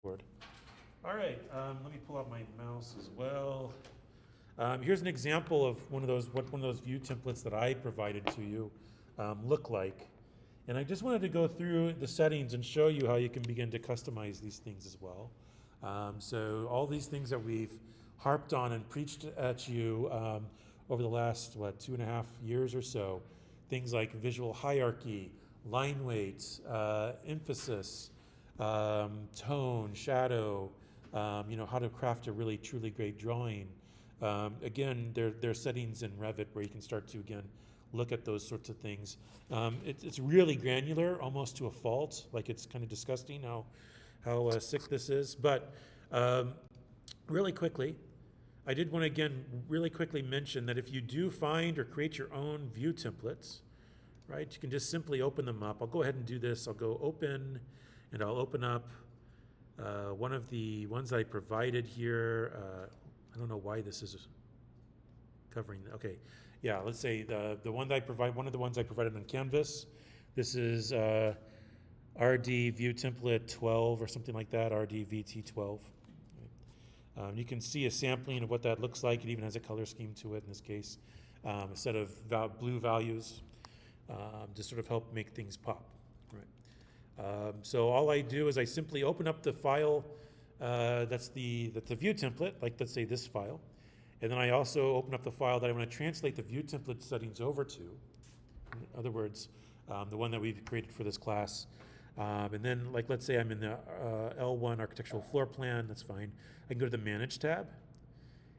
Board. All right, let me pull out my mouse as well. Here's an example of what one of those view templates that I provided to you look like. And I just wanted to go through the settings and show you how you can begin to customize these things as well. So all these things that we've harped on and preached at you over the last, 2.5 years or so, things like visual hierarchy, line weights, emphasis, tone, shadow, how to craft a really truly great drawing. Again, there are settings in Revit where you can start to, again, look at those sorts of things. It's really granular, almost to a fault. Like, it's kind of disgusting how sick this is. But really quickly, I did want to, again, really quickly mention that if you do find or create your own view templates, right, you can just simply open them up. I'll go ahead and do this. I'll go open, and I'll open up one of the ones I provided here. I don't know why this is covering. Okay, yeah, let's say the one that I provide, one of the ones I provided on Canvas. This is RD View Template 12 or something like that, RD VT 12. You can see a sampling of what that looks like. It even has a color scheme to it in this case, a set of blue values to sort of help make things pop. Right. So all I do is I simply open up the file that's the view template, like let's say this file, and then I also open up the file that I want to translate the view template settings over to. In other words, the one that we've created for this class. And then, like, let's say I'm in the L1 architectural floor plan, that's fine. I can go to the Manage tab,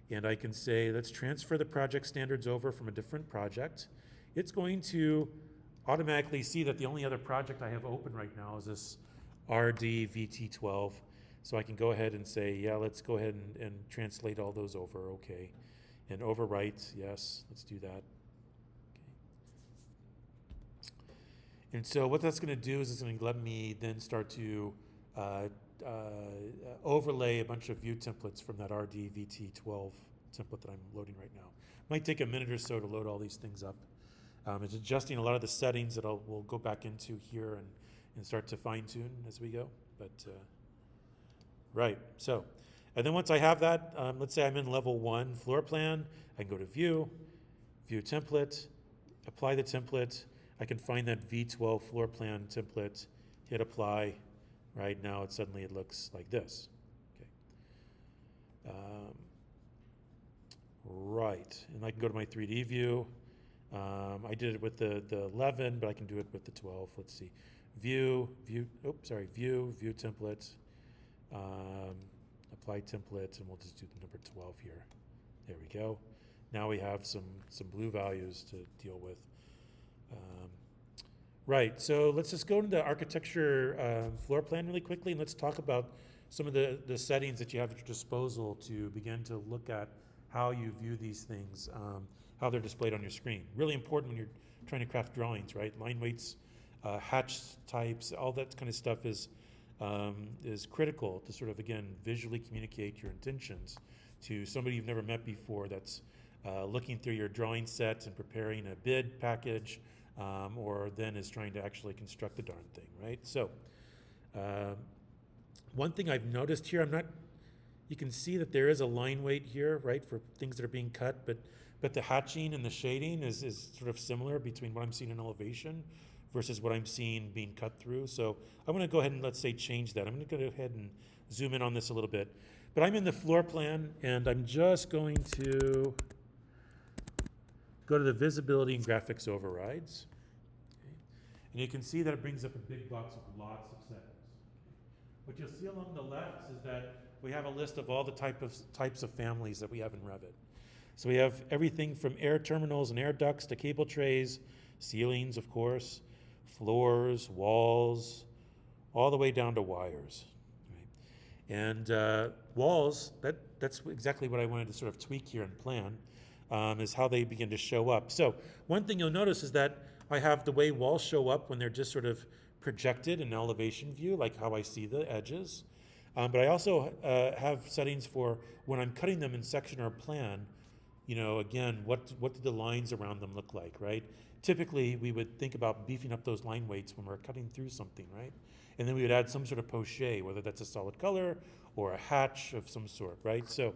and I can say, let's transfer the project standards over from a different project. It's going to automatically see that the only other project I have open right now is this RD VT12. So I can go ahead and say, yeah, let's go ahead and translate all those over, okay. And overwrite, yes, let's do that. Okay. And so what that's going to do is it's going to let me then start to overlay a bunch of view templates from that RD VT12 template that I'm loading right now. Might take a minute or so to load all these things up. It's adjusting a lot of the settings that we'll go back into here and start to fine tune as we go. But right, so, and then once I have that, let's say I'm in level 1 floor plan, I can go to view template, apply the template. I can find that V12 floor plan template, hit apply. Right now, suddenly it looks like this. Okay. Right, and I can go to my 3D view. I did it with the 11, but I can do it with the 12. Let's see, view template, apply template, and we'll just do the number 12 here. There we go. Now we have some blue values to deal with. Right, so let's just go into the architecture floor plan really quickly, and let's talk about some of the settings that you have at your disposal to begin to look at how you view these things, how they're displayed on your screen. Really important when you're trying to craft drawings, right? Line weights, hatch types, all that kind of stuff is critical to sort of, again, visually communicate your intentions to somebody you've never met before that's looking through your drawing set and preparing a bid package, or then is trying to actually construct the darn thing, right? So one thing I've noticed here, you can see that there is a line weight here, right, for things that are being cut, but the hatching and the shading is sort of similar between what I'm seeing in elevation versus what I'm seeing being cut through. So I'm going to go ahead and, let's say, change that. I'm going to go ahead and zoom in on this a little bit. But I'm in the floor plan, and I'm just going to go to the visibility and graphics overrides. Okay. And you can see that it brings up a big box with lots of settings. What you'll see along the left is that we have a list of all the types of families that we have in Revit. So we have everything from air terminals and air ducts to cable trays, ceilings, of course, floors, walls, all the way down to wires. Right? And walls, that's exactly what I wanted to sort of tweak here and plan, is how they begin to show up. So one thing you'll notice is that I have the way walls show up when they're just sort of projected in elevation view, like how I see the edges. But I also have settings for when I'm cutting them in section or plan, again, what do the lines around them look like, right? Typically, we would think about beefing up those line weights when we're cutting through something, right? and then we would add some sort of poche, whether that's a solid color or a hatch of some sort, right? So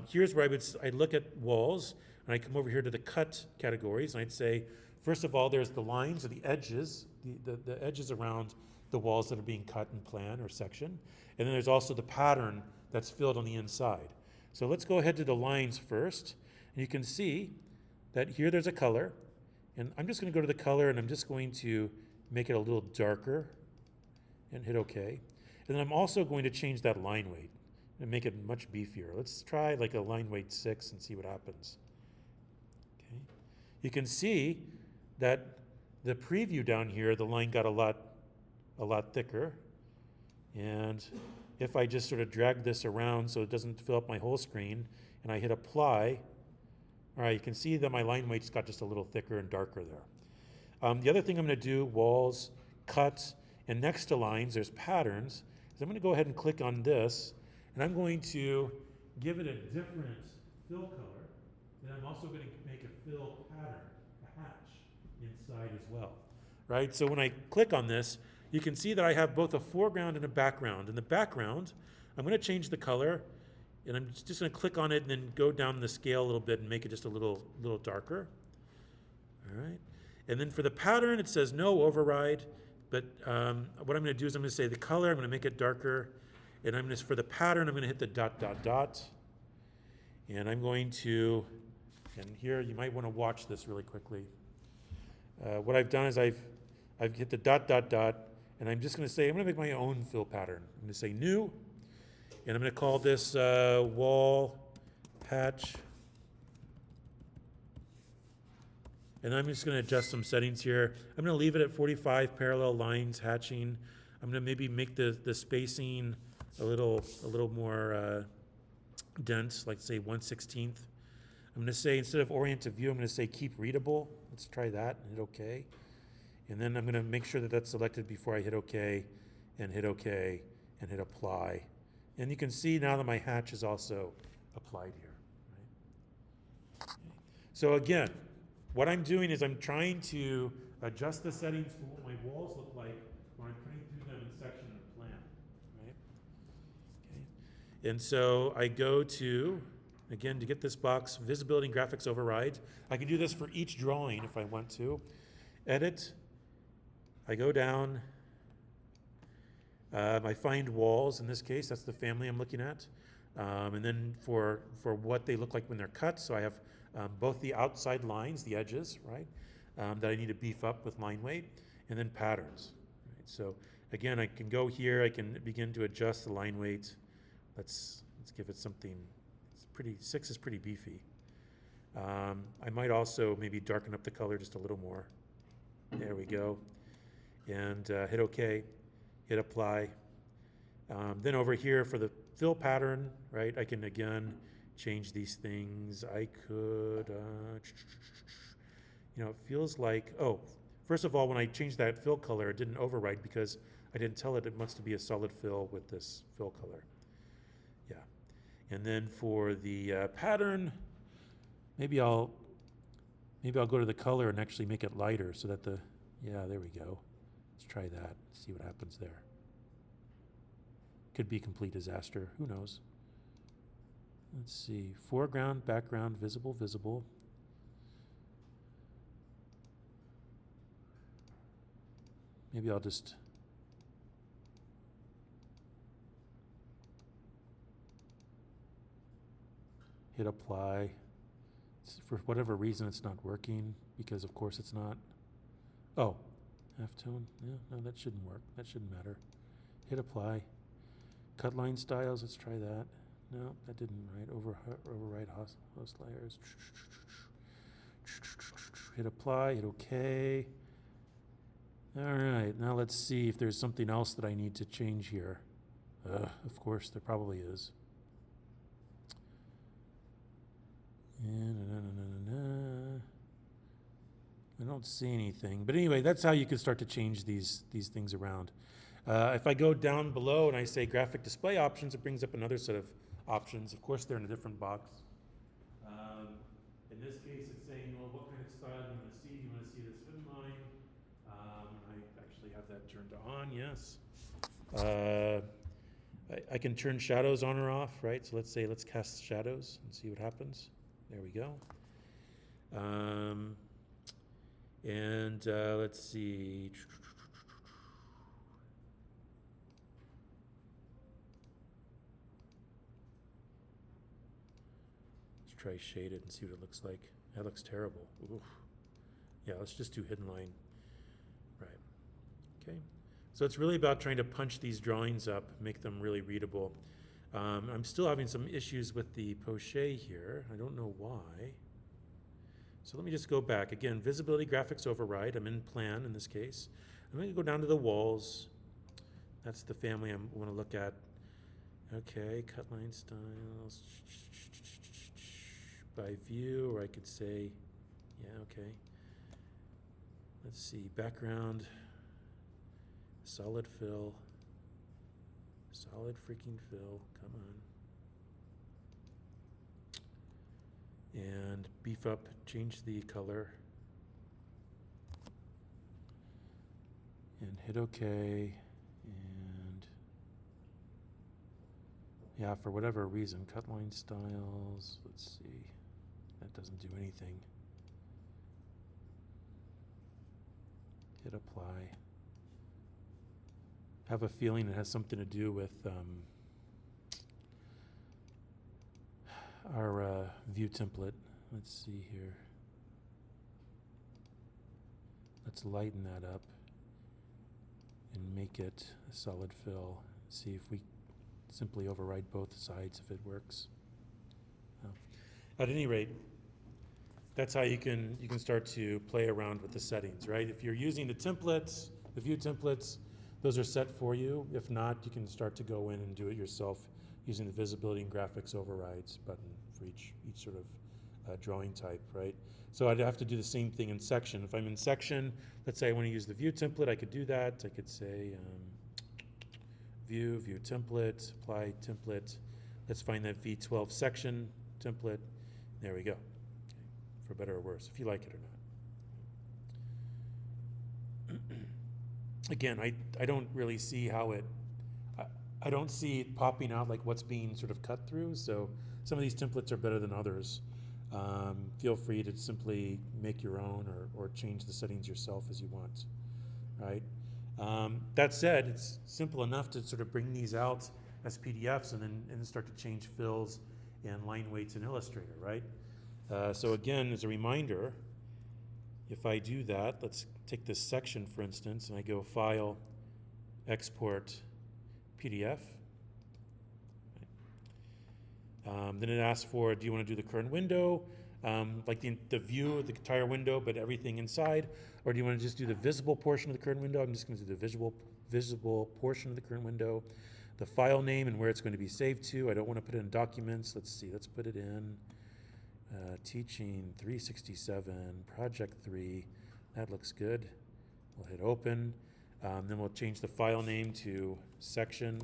here's where I'd look at walls, and I come over here to the cut categories, and I'd say, first of all, there's the lines or the edges, the edges around the walls that are being cut in plan or section, and then there's also the pattern that's filled on the inside. So let's go ahead to the lines first, and you can see that here there's a color, and I'm just going to go to the color, and I'm just going to make it a little darker and hit OK. And then I'm also going to change that line weight and make it much beefier. Let's try like a line weight 6 and see what happens. Okay. You can see that the preview down here, the line got a lot thicker. And if I just sort of drag this around so it doesn't fill up my whole screen, and I hit apply, all right, you can see that my line weight's got just a little thicker and darker there. The other thing I'm going to do, walls, cut, and next to lines, there's patterns. So I'm going to go ahead and click on this, and I'm going to give it a different fill color, and I'm also going to make a fill pattern, a hatch, inside as well, right? So when I click on this, you can see that I have both a foreground and a background. In the background, I'm going to change the color, and I'm just going to click on it and then go down the scale a little bit and make it just a little darker. All right. And then for the pattern, it says no override, but what I'm going to do is I'm going to say the color, I'm going to make it darker, and I'm going to, for the pattern, I'm going to hit the dot, dot, dot, and I'm going to, and here you might want to watch this really quickly. What I've done is I've hit the dot, dot, dot, and I'm just going to say, I'm going to make my own fill pattern. I'm going to say new, and I'm going to call this wall patch. And I'm just going to adjust some settings here. I'm going to leave it at 45 parallel lines hatching. I'm going to maybe make the spacing a little more dense, like say 1/16. I'm going to say, instead of orient to view, I'm going to say keep readable. Let's try that and hit OK. And then I'm going to make sure that that's selected before I hit OK and hit OK and hit apply. And you can see now that my hatch is also applied here. Right? Okay. So again, what I'm doing is I'm trying to adjust the settings for what my walls look like when I'm putting through them in section and plan. Right? Okay. And so I go to, again, to get this box, visibility and graphics override. I can do this for each drawing if I want to. Edit. I go down. I find walls, in this case, that's the family I'm looking at. And then for what they look like when they're cut, so I have both the outside lines, the edges, right, that I need to beef up with line weight, and then patterns. Right? So again, I can go here, I can begin to adjust the line weight. Let's give it something, it's pretty, 6 is pretty beefy. I might also maybe darken up the color just a little more. There we go. And hit OK. Hit apply. Then over here for the fill pattern, right, I can again change these things. I could, it feels like, oh, first of all, when I changed that fill color, it didn't override because I didn't tell it wants to be a solid fill with this fill color. Yeah. And then for the pattern, maybe I'll go to the color and actually make it lighter so that yeah, there we go. Let's try that, see what happens there. Could be complete disaster, who knows? Let's see, foreground, background, visible, visible. Maybe I'll just hit apply. For whatever reason, it's not working, because of course it's not. Oh, halftone, yeah, no, that shouldn't work, that shouldn't matter. Hit apply. Cut line styles, let's try that. No, that didn't, right? Override host layers. Hit apply, hit OK. All right, now let's see if there's something else that I need to change here. Of course, there probably is. I don't see anything. But anyway, that's how you can start to change these things around. If I go down below and I say graphic display options, it brings up another set of options. Of course, they're in a different box. In this case, it's saying, well, what kind of style do you want to see? Do you want to see this thin line? I actually have that turned on, yes. I can turn shadows on or off, right? So let's cast shadows and see what happens. There we go. Let's see. Let's try shade it and see what it looks like. That looks terrible. Oof. Yeah, let's just do hidden line. Right. Okay. So it's really about trying to punch these drawings up, make them really readable. I'm still having some issues with the poche here. I don't know why. So let me just go back. Again, visibility graphics override. I'm in plan in this case. I'm going to go down to the walls. That's the family I want to look at. Okay, cut line styles. By view, or I could say, yeah, okay. Let's see, background, solid fill. Solid freaking fill, come on. And beef up, change the color. And hit OK. And yeah, for whatever reason, cut line styles, let's see. That doesn't do anything. Hit apply. I have a feeling it has something to do with our view template. Let's see here. Let's lighten that up and make it a solid fill. See if we simply override both sides if it works. At any rate, that's how you can start to play around with the settings, right? If you're using the templates, the view templates, those are set for you. If not, you can start to go in and do it yourself using the visibility and graphics overrides button for each sort of drawing type, right? So I'd have to do the same thing in section. If I'm in section, let's say I want to use the view template, I could do that. I could say view template, apply template. Let's find that V12 section template. There we go. Okay. For better or worse, if you like it or not. Again, I don't really see how I don't see it popping out like what's being sort of cut through, so some of these templates are better than others. Feel free to simply make your own or change the settings yourself as you want, right? That said, it's simple enough to sort of bring these out as PDFs and then start to change fills and line weights in Illustrator, right? So again, as a reminder, if I do that, let's take this section, for instance, and I go File, Export, PDF. Then it asks for, do you want to do the current window, like the view of the entire window, but everything inside, or do you want to just do the visible portion of the current window? I'm just going to do the visible portion of the current window, the file name and where it's going to be saved to. I don't want to put it in documents. Let's see, let's put it in Teaching 367, Project 3. That looks good. We'll hit open. Then we'll change the file name to Section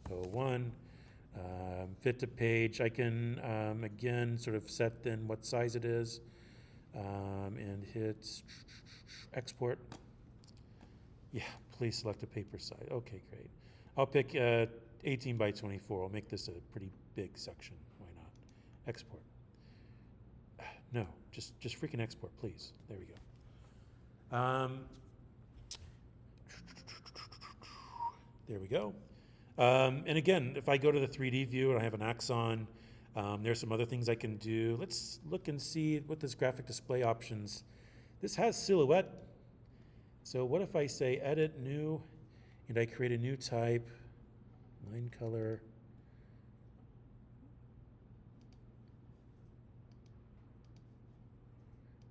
01. Fit to page. I can, again, sort of set then what size it is and hit export. Yeah, please select a paper size. Okay, great. I'll pick 18 by 24. I'll make this a pretty big section. Why not? Export. No, just freaking export, please. There we go. There we go. And again, if I go to the 3D view and I have an axon, there's some other things I can do. Let's look and see what this graphic display options. This has silhouette. So what if I say edit new and I create a new type, line color.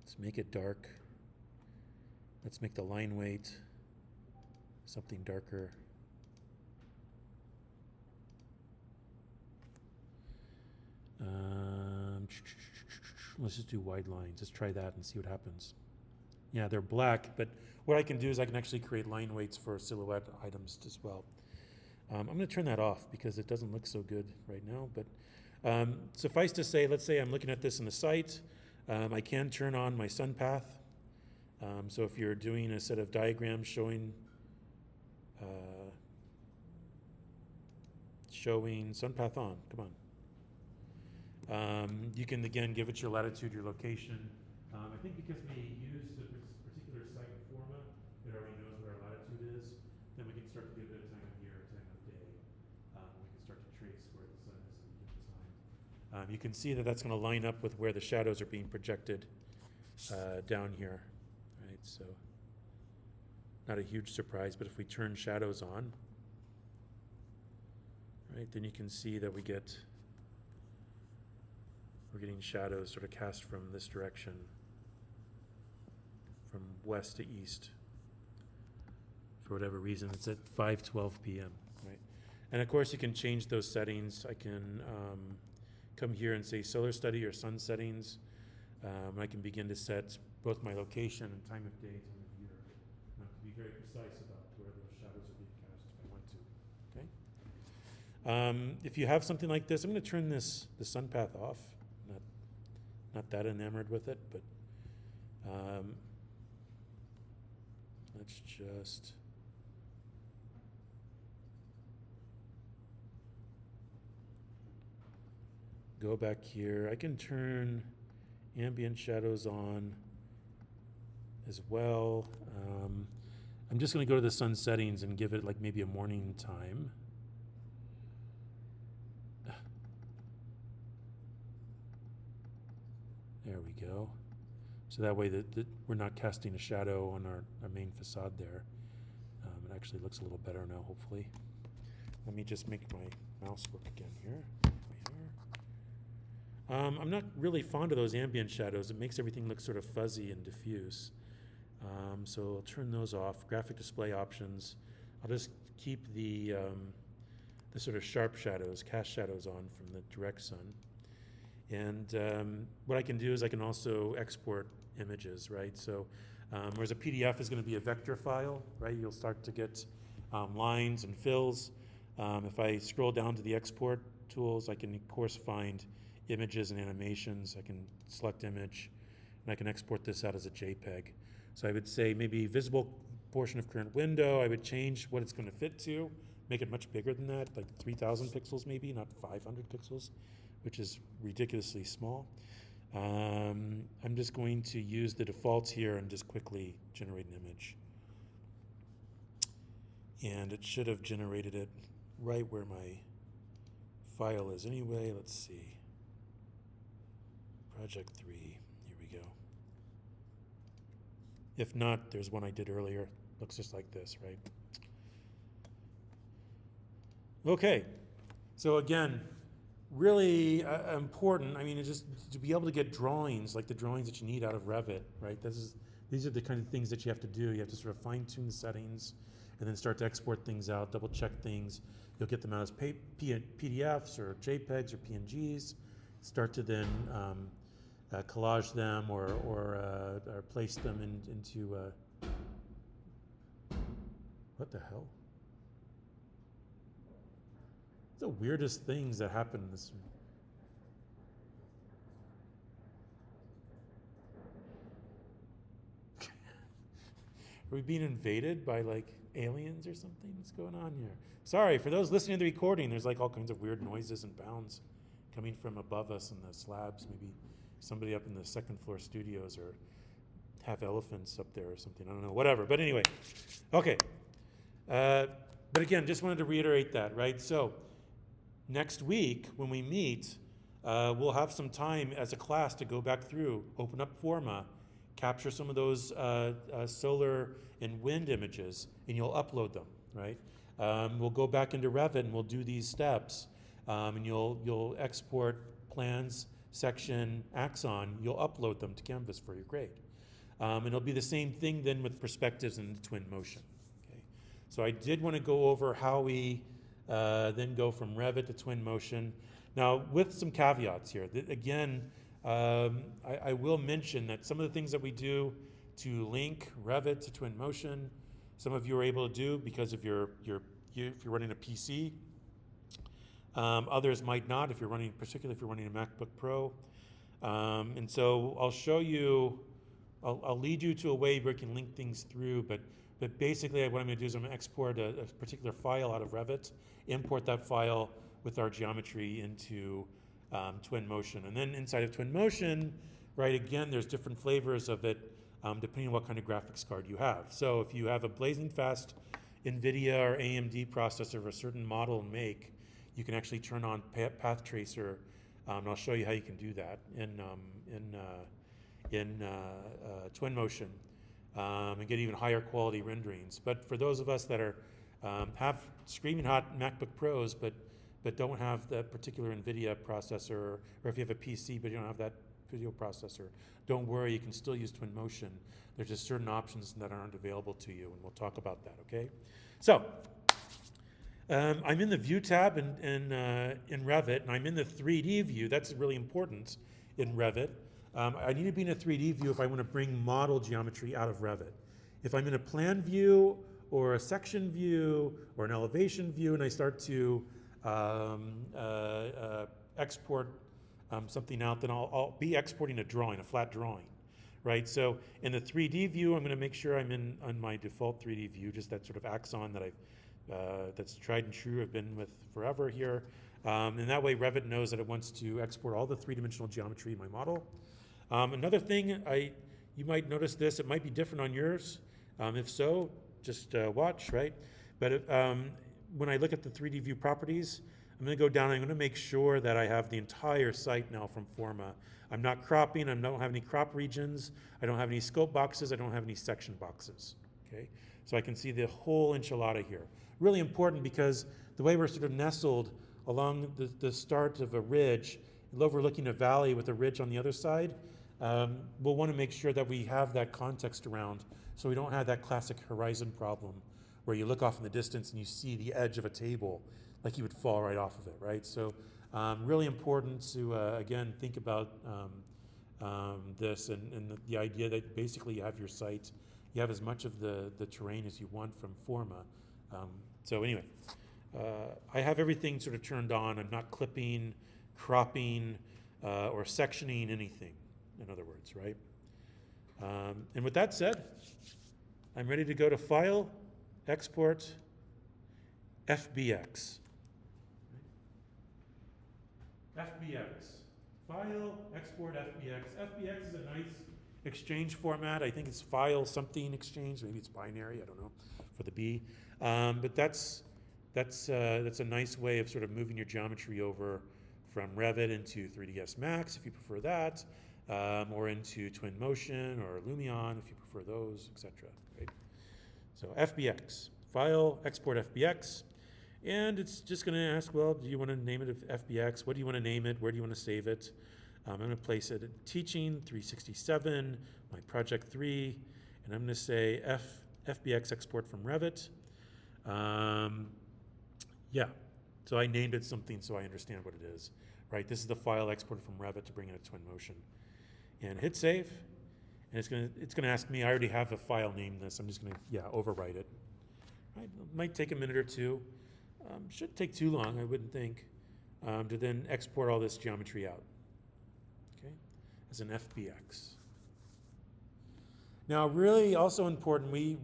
Let's make it dark. Let's make the line weight something darker. Let's just do wide lines. Let's try that and see what happens. Yeah, they're black, but what I can do is I can actually create line weights for silhouette items as well. I'm going to turn that off because it doesn't look so good right now, but suffice to say, let's say I'm looking at this in the site. I can turn on my sun path. So if you're doing a set of diagrams showing showing sun path on, come on. You can again give it your latitude, your location. I think because we use the particular site format, it already knows what our latitude is, then we can start to give it a time of year, time of day. We can start to trace where the sun is at a given time. You can see that that's going to line up with where the shadows are being projected down here, right? So not a huge surprise, but if we turn shadows on, right, then you can see that we're getting shadows sort of cast from this direction, from west to east. For whatever reason, it's at 5:12 p.m., right? And of course, you can change those settings. I can come here and say solar study or sun settings. I can begin to set both my location and time of day, time of year. And I can be very precise about where those shadows are being cast if I want to. Okay. If you have something like this, I'm going to turn the sun path off. Not that enamored with it, but let's just go back here. I can turn ambient shadows on as well. I'm just going to go to the sun settings and give it like maybe a morning time. There we go. So that way that we're not casting a shadow on our main facade there. It actually looks a little better now, hopefully. Let me just make my mouse work again here. I'm not really fond of those ambient shadows. It makes everything look sort of fuzzy and diffuse. So I'll turn those off. Graphic display options. I'll just keep the sort of sharp shadows, cast shadows on from the direct sun. And what I can do is I can also export images, right? So whereas a PDF is going to be a vector file, right? You'll start to get lines and fills. If I scroll down to the export tools, I can, of course, find images and animations. I can select image, and I can export this out as a JPEG. So I would say maybe visible portion of current window. I would change what it's going to fit to, make it much bigger than that, like 3,000 pixels maybe, not 500 pixels, which is ridiculously small. I'm just going to use the defaults here and just quickly generate an image. And it should have generated it right where my file is anyway. Let's see. Project 3, here we go. If not, there's one I did earlier. Looks just like this, right? Okay, so again, really important. I mean, it's just to be able to get drawings, like the drawings that you need out of Revit, right? These are the kind of things that you have to do. You have to sort of fine tune the settings and then start to export things out, double check things. You'll get them out as PDFs or JPEGs or PNGs. Start to then collage them or place them into what the hell? It's the weirdest things that happen in this. Are we being invaded by like aliens or something? What's going on here? Sorry, for those listening to the recording, there's like all kinds of weird noises and bounds coming from above us in the slabs. Maybe somebody up in the second floor studios or have elephants up there or something. I don't know, whatever. But anyway, okay. But again, just wanted to reiterate that, right? So next week when we meet, we'll have some time as a class to go back through, open up Forma, capture some of those solar and wind images, and you'll upload them, right? We'll go back into Revit and we'll do these steps, and you'll export plans, section, axon, you'll upload them to Canvas for your grade. And it'll be the same thing then with perspectives and Twinmotion. Okay? So I did want to go over how we then go from Revit to Twinmotion. Now, with some caveats here. Again, I will mention that some of the things that we do to link Revit to Twinmotion, some of you are able to do because of if you're running a PC. Others might not, particularly if you're running a MacBook Pro. And so I'll show you, I'll lead you to a way where you can link things through, but basically what I'm going to do is I'm going to export a particular file out of Revit, import that file with our geometry into Twinmotion. And then inside of Twinmotion, right, again, there's different flavors of it depending on what kind of graphics card you have. So if you have a blazing fast NVIDIA or AMD processor of a certain model and make, you can actually turn on Path Tracer, and I'll show you how you can do that in Twinmotion, and get even higher quality renderings. But for those of us that are have screaming hot MacBook Pros, but don't have that particular NVIDIA processor, or if you have a PC but you don't have that video processor, don't worry, you can still use Twinmotion. There's just certain options that aren't available to you, and we'll talk about that, okay? So, I'm in the View tab in Revit, and I'm in the 3D view. That's really important in Revit. I need to be in a 3D view if I want to bring model geometry out of Revit. If I'm in a plan view, or a section view, or an elevation view, and I start to export something out, then I'll be exporting a drawing, a flat drawing, right? So in the 3D view, I'm going to make sure I'm on my default 3D view, just that sort of axon that that's tried and true, I've been with forever here. And that way Revit knows that it wants to export all the three-dimensional geometry in my model. Another thing, you might notice this, it might be different on yours. If so, just watch, right? But when I look at the 3D view properties, I'm going to go down and I'm going to make sure that I have the entire site now from Forma. I'm not cropping, I don't have any crop regions, I don't have any scope boxes, I don't have any section boxes, okay? So I can see the whole enchilada here. Really important because the way we're sort of nestled along the start of a ridge, overlooking a valley with a ridge on the other side, we'll want to make sure that we have that context around so we don't have that classic horizon problem where you look off in the distance and you see the edge of a table like you would fall right off of it, right? So really important to, again, think about this and the idea that basically you have your site, you have as much of the terrain as you want from Forma. So anyway, I have everything sort of turned on. I'm not clipping, cropping, or sectioning anything, in other words, right? And with that said, I'm ready to go to File, Export, FBX. FBX. File, Export, FBX. FBX is a nice exchange format. I think it's file something exchange. Maybe it's binary. I don't know for the B. But that's a nice way of sort of moving your geometry over from Revit into 3ds Max if you prefer that, or into Twinmotion or Lumion if you prefer those, etc. Right? So FBX, File, Export FBX. And it's just going to ask, well, do you want to name it FBX? What do you want to name it? Where do you want to save it? I'm going to place it in Teaching 367, my Project 3, and I'm going to say FBX Export from Revit. Yeah, so I named it something so I understand what it is, right? This is the file exported from Revit to bring it to Twinmotion. And hit save, and it's going to ask me, I already have a file named this, I'm just going to, overwrite it. Right? It might take a minute or two. Shouldn't take too long, I wouldn't think, to then export all this geometry out, okay, as an FBX. Now, really also important, when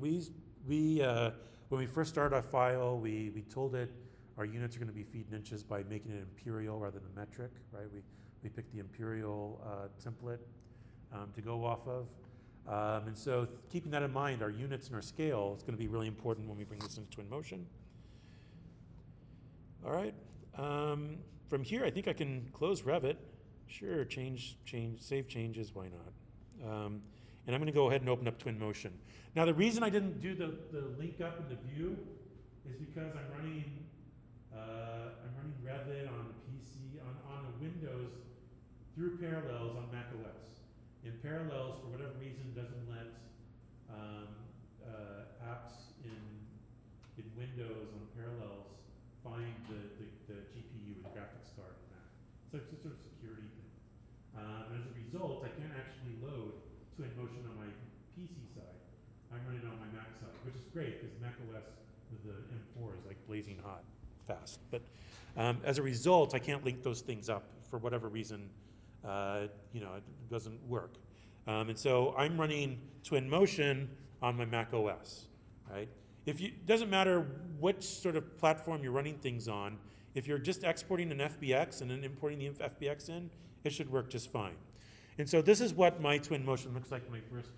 we first started our file, we told it our units are going to be feet in inches by making it imperial rather than metric, right? We picked the imperial template to go off of. And so keeping that in mind, our units and our scale is going to be really important when we bring this into Twinmotion. All right, from here I think I can close Revit. Sure, save changes, why not? And I'm going to go ahead and open up Twinmotion. Now the reason I didn't do the link up in the view is because I'm running Revit on the PC, on the Windows through Parallels on Mac OS. And Parallels, for whatever reason, doesn't let apps in Windows on Parallels find the GPU, the graphics card in Mac. So it's a sort of security thing. And as a result, I can't actually load Twinmotion on my PC side. I'm running it on my Mac side, which is great because Mac OS with the M4 is like blazing hot, fast. But as a result, I can't link those things up for whatever reason. It doesn't work. And so I'm running Twinmotion on my Mac OS, right? Doesn't matter which sort of platform you're running things on, If you're just exporting an FBX and then importing the FBX in, it should work just fine. And so this is what my Twinmotion looks like when I first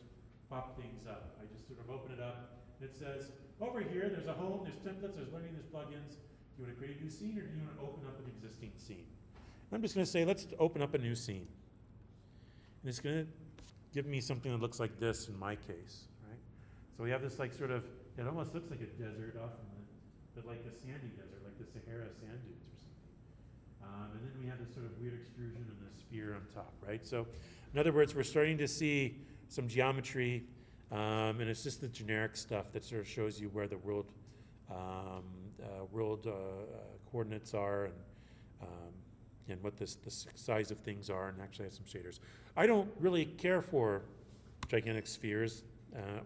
pop things up. I just sort of open it up, and it says, over here, there's a home, there's templates, there's learning, there's plugins. Do you want to create a new scene, or do you want to open up an existing scene? And I'm just going to say, let's open up a new scene. And it's going to give me something that looks like this in my case, right? So we have this like sort of, it almost looks like a desert off in but like a sandy desert, like the Sahara sand dunes or something. And then we have this sort of weird extrusion and the sphere on top, right? So in other words, we're starting to see some geometry, and it's just the generic stuff that sort of shows you where the world coordinates are and what the size of things are, and actually has some shaders. I don't really care for gigantic spheres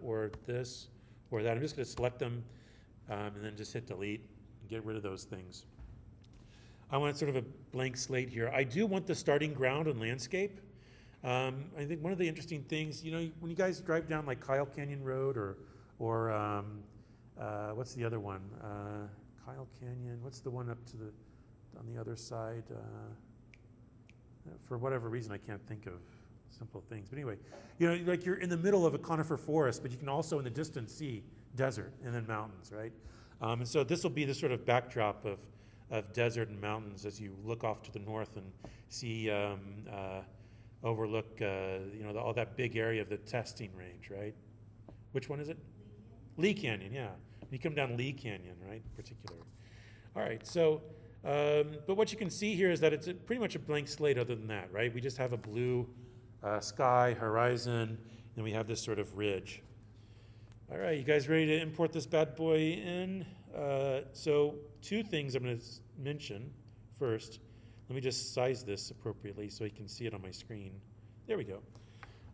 or this or that. I'm just going to select them and then just hit delete and get rid of those things. I want sort of a blank slate here. I do want the starting ground and landscape. I think one of the interesting things, you know, when you guys drive down like Kyle Canyon Road or what's the other one? Kyle Canyon, what's the one up to on the other side? For whatever reason, I can't think of simple things. But anyway, you know, like you're in the middle of a conifer forest, but you can also in the distance see desert and then mountains, right? And so this will be the sort of backdrop of desert and mountains as you look off to the north and see, overlook, you know, all that big area of the testing range, right? Which one is it? Lee Canyon, yeah. You come down Lee Canyon, right, in particular. All right, so, but what you can see here is that it's pretty much a blank slate other than that, right? We just have a blue sky, horizon, and we have this sort of ridge. All right, you guys ready to import this bad boy in? So two things I'm going to mention. First, let me just size this appropriately so you can see it on my screen. There we go.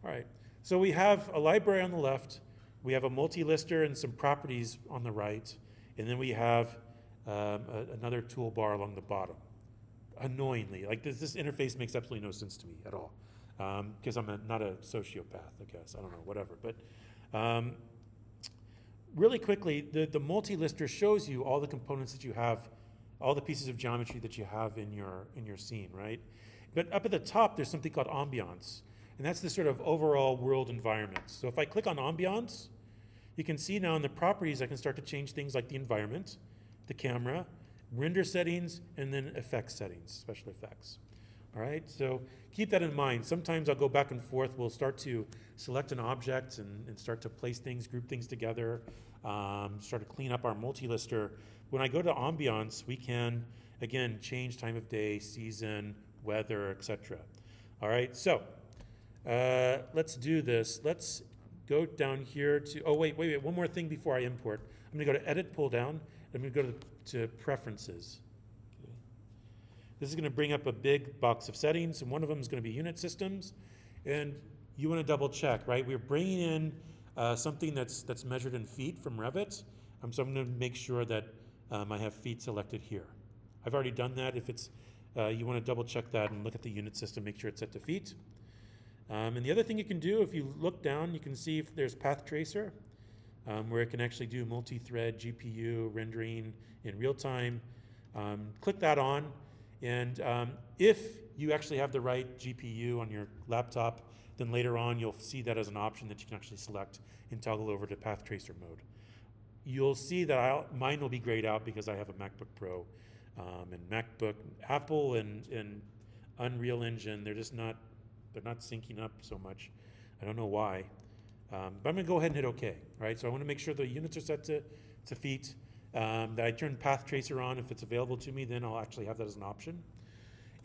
All right, so we have a library on the left, we have a multi-lister and some properties on the right, and then we have another toolbar along the bottom. Annoyingly, like this interface makes absolutely no sense to me at all, because I'm not a sociopath, I guess. I don't know, whatever. But really quickly, the multi-lister shows you all the components that you have, all the pieces of geometry that you have in your scene, right? But up at the top, there's something called ambiance, and that's the sort of overall world environment. So if I click on ambiance, you can see now in the properties, I can start to change things like the environment, the camera, render settings, and then effects settings, special effects. All right, so keep that in mind. Sometimes I'll go back and forth. We'll start to select an object and start to place things, group things together, start to clean up our multi-lister. When I go to ambiance, we can, again, change time of day, season, weather, etc. All right, so let's do this. Let's go down here to, oh, wait, one more thing before I import. I'm gonna go to Edit, Pull Down. I'm gonna go to Preferences. Okay. This is gonna bring up a big box of settings, and one of them is gonna be Unit Systems. And you wanna double check, right? We're bringing in something that's measured in feet from Revit. So I'm gonna make sure that I have feet selected here. I've already done that. If it's, you wanna double check that and look at the unit system, make sure it's set to feet. And the other thing you can do, if you look down, you can see if there's Path Tracer, where it can actually do multi-thread GPU rendering in real time. Click that on, and if you actually have the right GPU on your laptop, then later on you'll see that as an option that you can actually select and toggle over to Path Tracer mode. You'll see that mine will be grayed out because I have a MacBook Pro, and MacBook, Apple and Unreal Engine, they're not syncing up so much. I don't know why. But I'm gonna go ahead and hit OK, right? So I wanna make sure the units are set to feet, that I turn Path Tracer on. If it's available to me, then I'll actually have that as an option.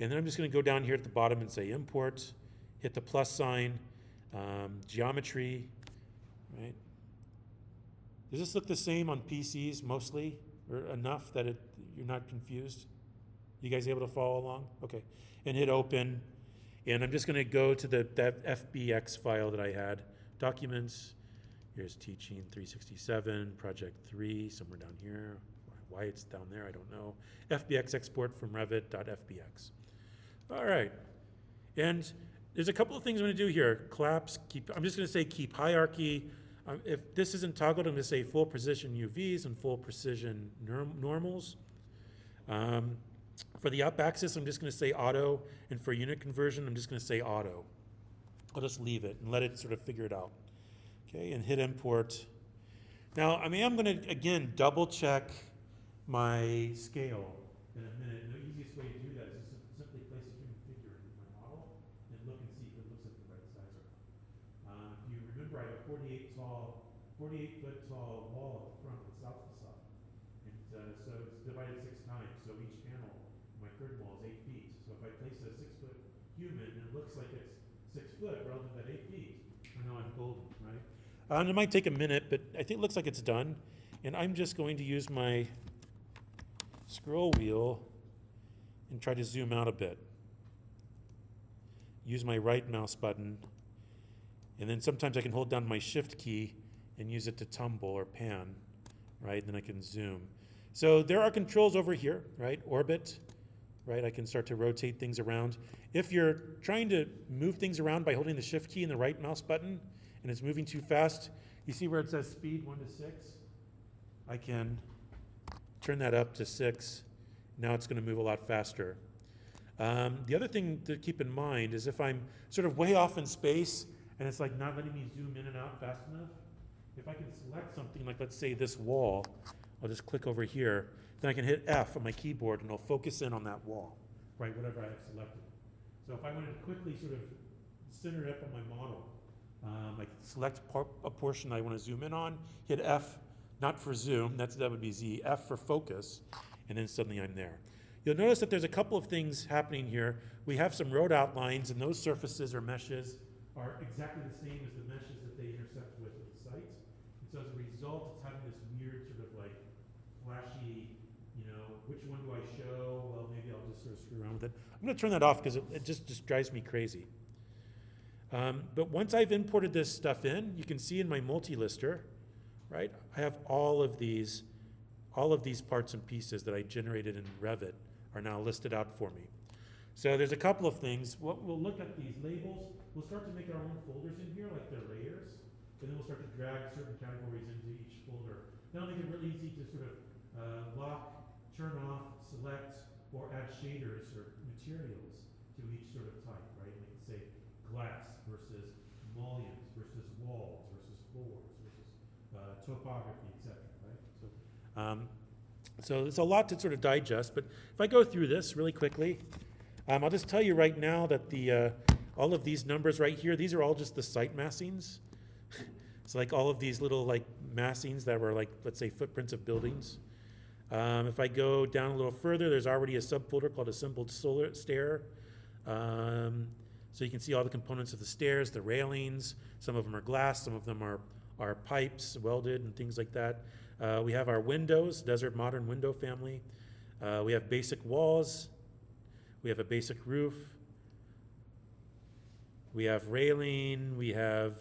And then I'm just gonna go down here at the bottom and say Import, hit the plus sign, Geometry, right? Does this look the same on PCs mostly, or enough that you're not confused? You guys able to follow along? Okay, and hit Open. And I'm just gonna go to that FBX file that I had. Documents, here's Teaching 367, Project 3, somewhere down here. Why it's down there, I don't know. FBX export from Revit.fbx. All right, and there's a couple of things I'm gonna do here. Collapse, I'm just gonna say keep hierarchy. If this isn't toggled, I'm gonna say full precision UVs and full precision normals. For the up axis, I'm just going to say auto, and for unit conversion, I'm just going to say auto. I'll just leave it and let it sort of figure it out. Okay, and hit import. Now, I mean, I'm going to, again, double check my scale in a minute. And the easiest way to do that is just simply place a human figure in my model and look and see if it looks like the right size or not. If you remember, I have a 48-foot tall wall at the front and south facade. And so it's divided 6 times. So each panel in my curtain wall is 8 feet. So if I place a 6-foot human and it looks like it's 6 foot relative to that 8 feet, I know I'm golden, right? It might take a minute, but I think it looks like it's done. And I'm just going to use my scroll wheel and try to zoom out a bit. Use my right mouse button, and then sometimes I can hold down my shift key and use it to tumble or pan, right? Then I can zoom. So there are controls over here, right? Orbit, right? I can start to rotate things around. If you're trying to move things around by holding the shift key and the right mouse button and it's moving too fast, you see where it says speed 1 to 6? I can turn that up to 6. Now it's going to move a lot faster. The other thing to keep in mind is if I'm sort of way off in space and it's like not letting me zoom in and out fast enough, if I can select something like, let's say, this wall, I'll just click over here, then I can hit F on my keyboard and it'll focus in on that wall, right, whatever I have selected. So if I wanted to quickly sort of center it up on my model, I can select a portion I want to zoom in on, hit F, not for zoom, that would be Z, F for focus, and then suddenly I'm there. You'll notice that there's a couple of things happening here. We have some road outlines, and those surfaces or meshes are exactly the same as the meshes that they intersect with the site. And so as a result, it's having this weird sort of like flashy, which one do I show? Well, maybe I'll just sort of screw around with it. I'm going to turn that off because it just drives me crazy. But once I've imported this stuff in, you can see in my multi-lister, right? I have all of these parts and pieces that I generated in Revit are now listed out for me. So there's a couple of things. We'll look at these labels. We'll start to make our own folders in here, like they're layers, and then we'll start to drag certain categories into each folder. That'll make it really easy to sort of lock, turn off, select, or add shaders or materials to each sort of type, right? We can say glass versus mullions versus walls versus floors versus topography, etc. Right? So it's a lot to sort of digest. But if I go through this really quickly, I'll just tell you right now that all of these numbers right here, these are all just the site massings. It's like all of these little like massings that were like, let's say, footprints of buildings. If I go down a little further, there's already a subfolder called assembled solar stair. So you can see all the components of the stairs, the railings. Some of them are glass, some of them are pipes, welded and things like that. We have our windows, Desert Modern window family. We have basic walls. We have a basic roof. We have railing. We have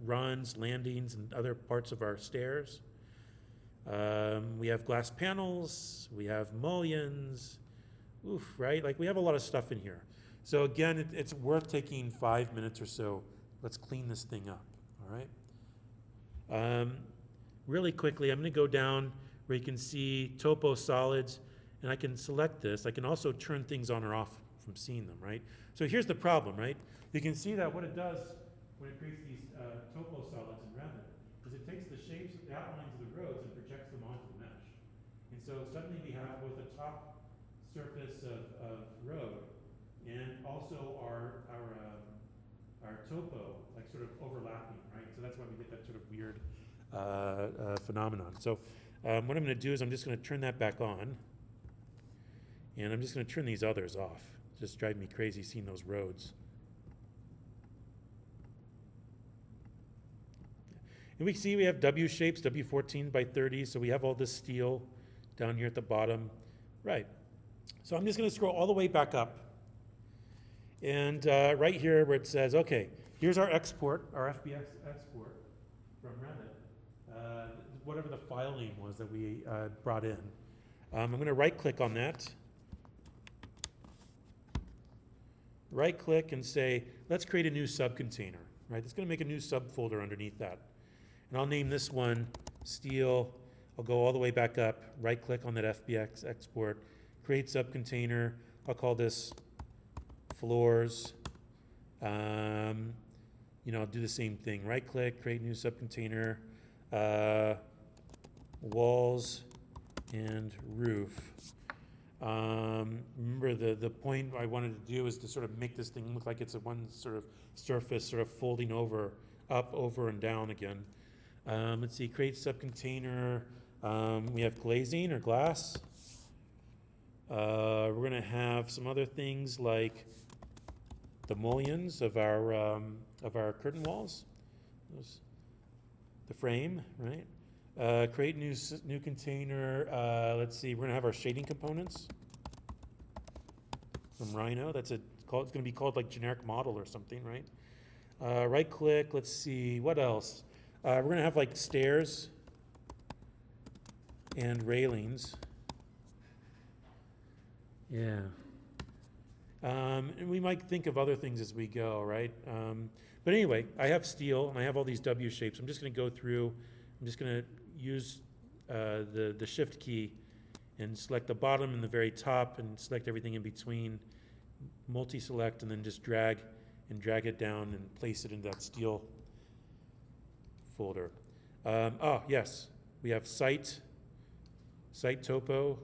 runs, landings, and other parts of our stairs. We have glass panels. We have mullions. Oof, right? Like we have a lot of stuff in here. So again, it's worth taking 5 minutes or so. Let's clean this thing up, all right? Really quickly, I'm going to go down where you can see topo solids, and I can select this. I can also turn things on or off from seeing them, right? So here's the problem, right? You can see that what it does when it creates these topo solids in Revit is it takes the shapes, the outlines of the roads and projects them onto the mesh. And so suddenly we have both a top surface of road and also our topo, like sort of overlapping, right? So that's why we get that sort of weird phenomenon. So what I'm going to do is I'm just going to turn that back on, and I'm just going to turn these others off. It's just driving me crazy seeing those roads. And we see we have W shapes, W14 by 30, so we have all this steel down here at the bottom. Right. So I'm just going to scroll all the way back up. And right here where it says, okay, here's our export, our FBX export from Revit, whatever the file name was that we brought in. I'm going to right-click on that. Right-click and say, let's create a new subcontainer, right? It's going to make a new subfolder underneath that. And I'll name this one Steel. I'll go all the way back up, right-click on that FBX export, create subcontainer. I'll call this floors. You know, I'll do the same thing. Right click, create new subcontainer, walls and roof. Remember the point I wanted to do is to sort of make this thing look like it's a one sort of surface sort of folding over, up, over, and down again. Let's see, create subcontainer. We have glazing or glass. We're gonna have some other things like the mullions of our curtain walls. The frame, right? Create new container. Let's see, we're gonna have our shading components from Rhino. It's gonna be called like generic model or something, right? Right click, let's see, what else? We're gonna have like stairs and railings. Yeah. And we might think of other things as we go, right? But anyway, I have steel and I have all these W shapes. I'm just gonna go through, I'm just gonna use the shift key and select the bottom and the very top and select everything in between, multi-select, and then just drag it down and place it into that steel folder. Yes, we have site topo,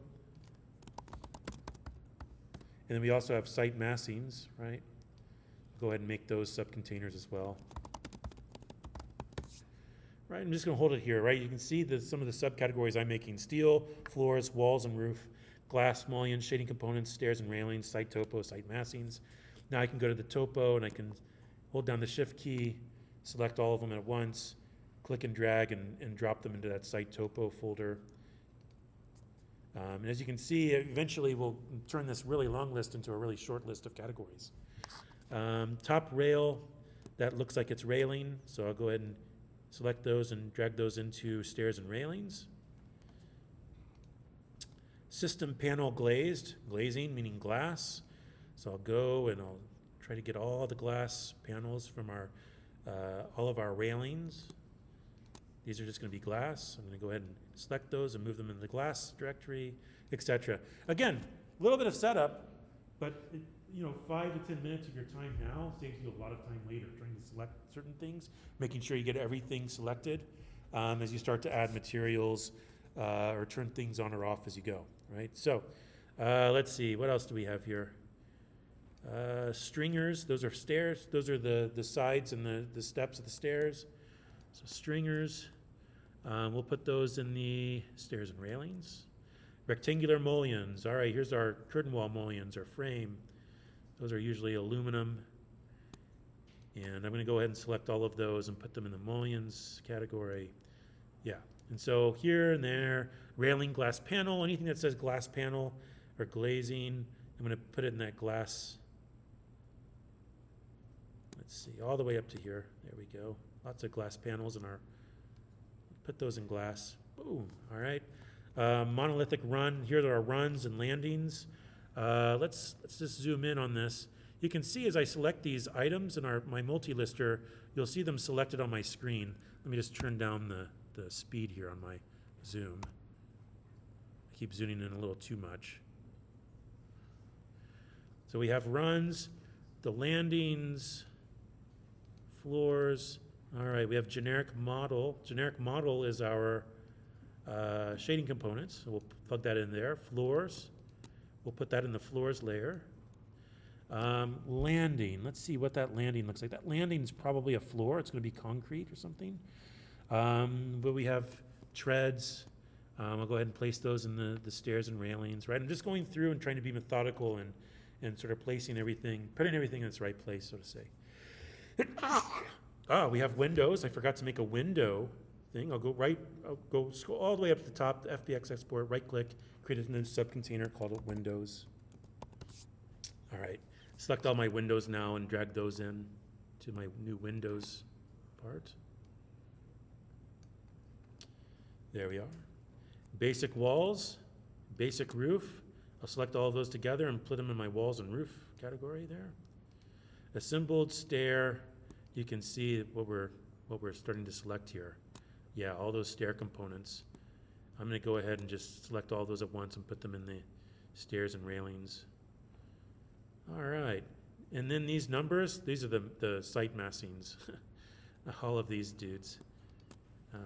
and then we also have site massings, right? Go ahead and make those subcontainers as well. Right, I'm just gonna hold it here, right? You can see some of the subcategories I'm making: steel, floors, walls and roof, glass, mullions, shading components, stairs and railings, site topo, site massings. Now I can go to the topo and I can hold down the shift key, select all of them at once, click and drag and drop them into that site topo folder. And as you can see, eventually we'll turn this really long list into a really short list of categories. Top rail, that looks like it's railing, so I'll go ahead and select those and drag those into stairs and railings. System panel glazed, glazing meaning glass. So I'll go and I'll try to get all the glass panels from all of our railings. These are just going to be glass. I'm going to go ahead and select those and move them into the glass directory, etc. Again, a little bit of setup, but 5 to 10 minutes of your time now saves you a lot of time later trying to select certain things, making sure you get everything selected as you start to add materials or turn things on or off as you go, right? So let's see, what else do we have here? Stringers, those are stairs. Those are the sides and the steps of the stairs. So stringers, we'll put those in the stairs and railings. Rectangular mullions, all right, here's our curtain wall mullions, our frame. Those are usually aluminum. And I'm gonna go ahead and select all of those and put them in the mullions category. Yeah, and so here and there, railing, glass panel, anything that says glass panel or glazing, I'm gonna put it in that glass. Let's see, all the way up to here, there we go. Lots of glass panels in put those in glass. Boom, all right. Monolithic run, here are our runs and landings. Let's just zoom in on this. You can see as I select these items in my multi-lister, you'll see them selected on my screen. Let me just turn down the speed here on my zoom. I keep zooming in a little too much. So we have runs, the landings, floors. All right, we have generic model. Generic model is our shading components. So we'll plug that in there. Floors. We'll put that in the floors layer. Landing, let's see what that landing looks like. That landing is probably a floor. It's going to be concrete or something. But we have treads. I'll go ahead and place those in the stairs and railings, right? I'm just going through and trying to be methodical and sort of placing everything, putting everything in its right place, so to say. We have windows. I forgot to make a window thing. I'll go scroll all the way up to the top, the FBX export, right click, create a new subcontainer, called it windows. All right, select all my windows now and drag those in to my new windows part. There we are. Basic walls, basic roof. I'll select all of those together and put them in my walls and roof category there. Assembled stair, you can see what we're starting to select here. Yeah, all those stair components. I'm going to go ahead and just select all those at once and put them in the stairs and railings. All right. And then these numbers, these are the site massings. All of these dudes.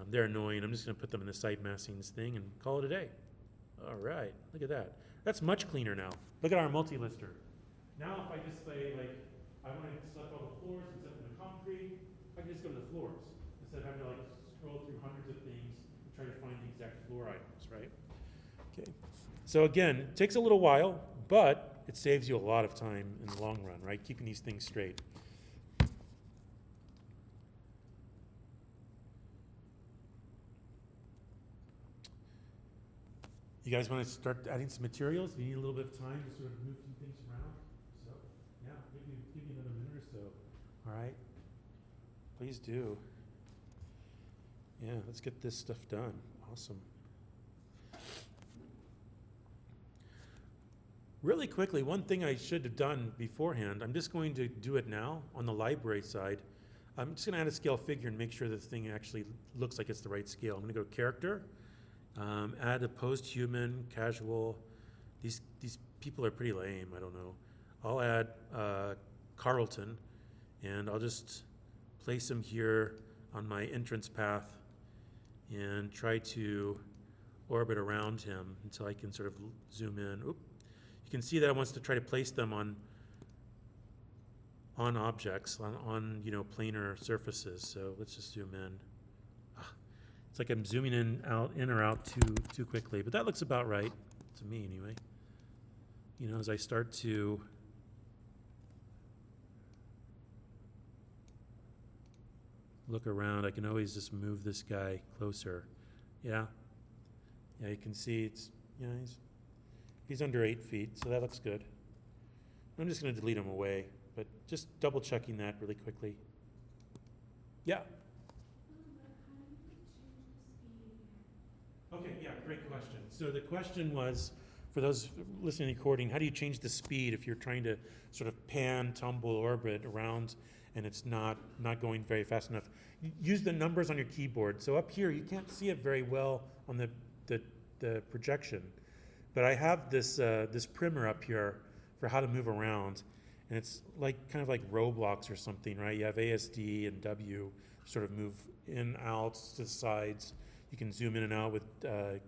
They're annoying. I'm just going to put them in the site massings thing and call it a day. All right. Look at that. That's much cleaner now. Look at our multi-lister. Now if I just say, like, I want to select all the floors instead of the concrete, I can just go to the floors instead of having to, like, scroll through hundreds of things and try to find the exact floor items, right? Okay. So again, it takes a little while, but it saves you a lot of time in the long run, right? Keeping these things straight. You guys want to start adding some materials? You need a little bit of time to sort of move some things around. So, yeah, give you another minute or so. All right, please do. Yeah, let's get this stuff done. Awesome. Really quickly, one thing I should have done beforehand, I'm just going to do it now on the library side. I'm just going to add a scale figure and make sure this thing actually looks like it's the right scale. I'm going to go character. Add a post-human, casual. These people are pretty lame, I don't know. I'll add Carlton, and I'll just place him here on my entrance path and try to orbit around him until I can sort of zoom in. Oop. You can see that it wants to try to place them on objects, on planar surfaces. So let's just zoom in. It's like I'm zooming in or out too quickly, but that looks about right to me anyway. As I start to look around, I can always just move this guy closer. Yeah, you can see he's under 8 feet, so that looks good. I'm just going to delete him away, but just double checking that really quickly. Yeah. Okay, yeah, great question. So the question was, for those listening to the recording, how do you change the speed if you're trying to sort of pan, tumble, orbit around and it's not going very fast enough? Use the numbers on your keyboard. So up here, you can't see it very well on the projection, but I have this primer up here for how to move around, and it's kind of like Roblox or something, right? You have ASD and W sort of move in, out, to the sides. You can zoom in and out with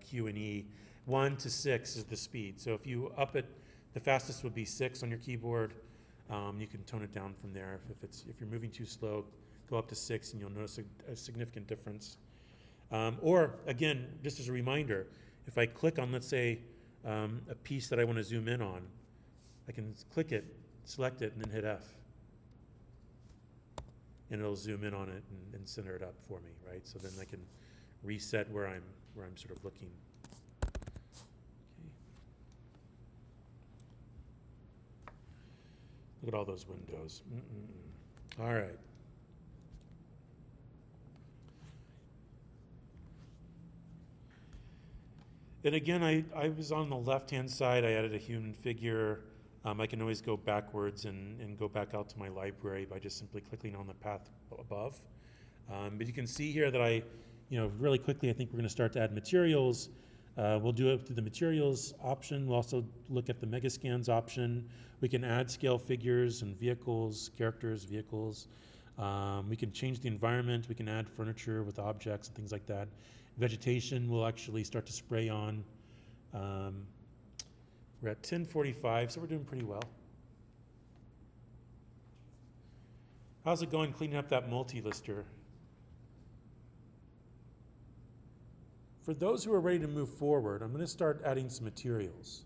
Q and E. 1 to 6 is the speed. So if you up it, the fastest would be 6 on your keyboard. You can tone it down from there. If you're moving too slow, go up to 6 and you'll notice a significant difference. Or again, just as a reminder, if I click on, let's say, a piece that I want to zoom in on, I can click it, select it, and then hit F. And it'll zoom in on it and center it up for me, right? So then I can reset where I'm sort of looking. Okay. Look at all those windows. All right. And again, I was on the left-hand side. I added a human figure. I can always go backwards and go back out to my library by just simply clicking on the path above. But you can see here that really quickly, I think we're going to start to add materials. We'll do it through the materials option. We'll also look at the megascans option. We can add scale figures and vehicles, characters, vehicles. We can change the environment. We can add furniture with objects and things like that. Vegetation will actually start to spray on. We're at 10:45, so we're doing pretty well. How's it going cleaning up that multi-lister? For those who are ready to move forward, I'm going to start adding some materials.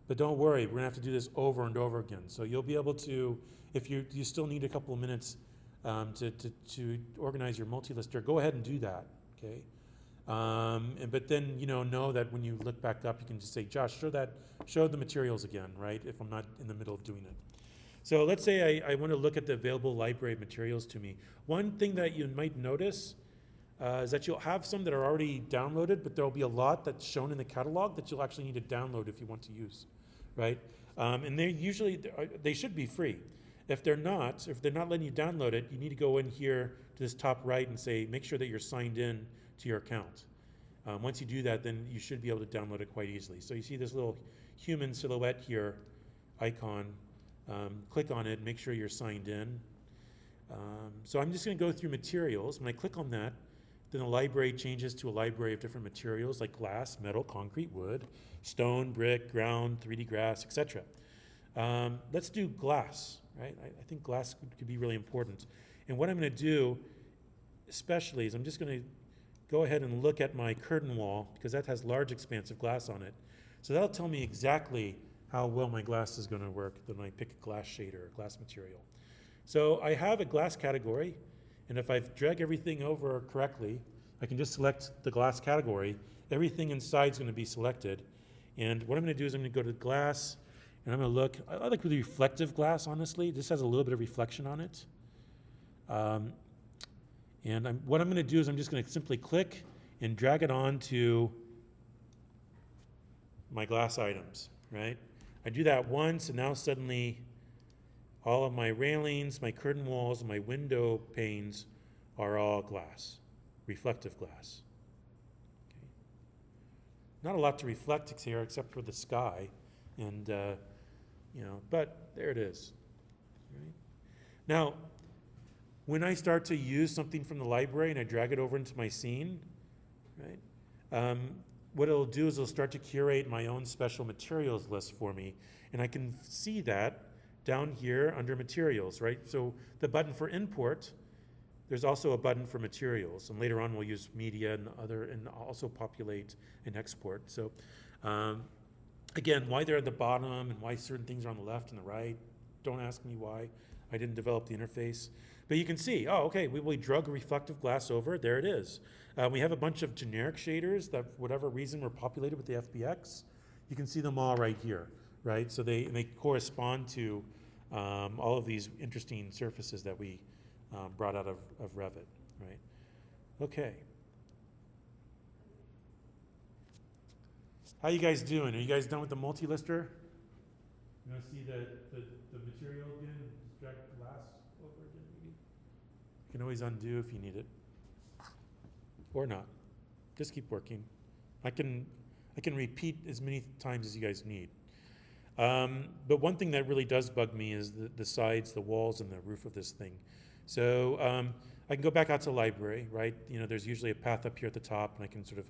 But don't worry, we're going to have to do this over and over again. So you'll be able to, if you still need a couple of minutes to organize your multi-lister, go ahead and do that, okay? But then know that when you look back up, you can just say, Josh, show the materials again, right? If I'm not in the middle of doing it. So let's say I want to look at the available library materials to me. One thing that you might notice is that you'll have some that are already downloaded, but there'll be a lot that's shown in the catalog that you'll actually need to download if you want to use, right? And they should be free. If they're not letting you download it, you need to go in here to this top right and say, make sure that you're signed in to your account. Once you do that, then you should be able to download it quite easily. So you see this little human silhouette here icon. Click on it, make sure you're signed in. So I'm just going to go through materials. When I click on that, then the library changes to a library of different materials like glass, metal, concrete, wood, stone, brick, ground, 3D grass, etc. Let's do glass, right? I think glass could be really important. And what I'm going to do, especially, is I'm just going to go ahead and look at my curtain wall, because that has large expanse of glass on it. So that'll tell me exactly how well my glass is going to work when I pick a glass shader or glass material. So I have a glass category, and if I've dragged everything over correctly, I can just select the glass category. Everything inside is going to be selected. And what I'm going to do is I'm going to go to glass, and I'm going to look. I like the reflective glass, honestly. This has a little bit of reflection on it. What I'm going to do is I'm just going to simply click and drag it onto my glass items, right? I do that once, and now suddenly all of my railings, my curtain walls, and my window panes are all glass, reflective glass. Okay. Not a lot to reflect here except for the sky, and but there it is. Right? Now, when I start to use something from the library and I drag it over into my scene, right? What it'll do is it'll start to curate my own special materials list for me, and I can see that down here under materials, right? So the button for import, there's also a button for materials, and later on we'll use media and also populate and export. So again, why they're at the bottom and why certain things are on the left and the right, don't ask me why. I didn't develop the interface. But you can see, oh, okay, we drug a reflective glass over, there it is. We have a bunch of generic shaders that, for whatever reason, were populated with the FBX. You can see them all right here, right? So they correspond to all of these interesting surfaces that we brought out of Revit, right? Okay. How you guys doing? Are you guys done with the multi-lister? You want to see the material again? Just drag glass over again, maybe? You can always undo if you need it. Or not. Just keep working. I can repeat as many times as you guys need. But one thing that really does bug me is the sides, the walls, and the roof of this thing. So I can go back out to the library, right? There's usually a path up here at the top, and I can sort of,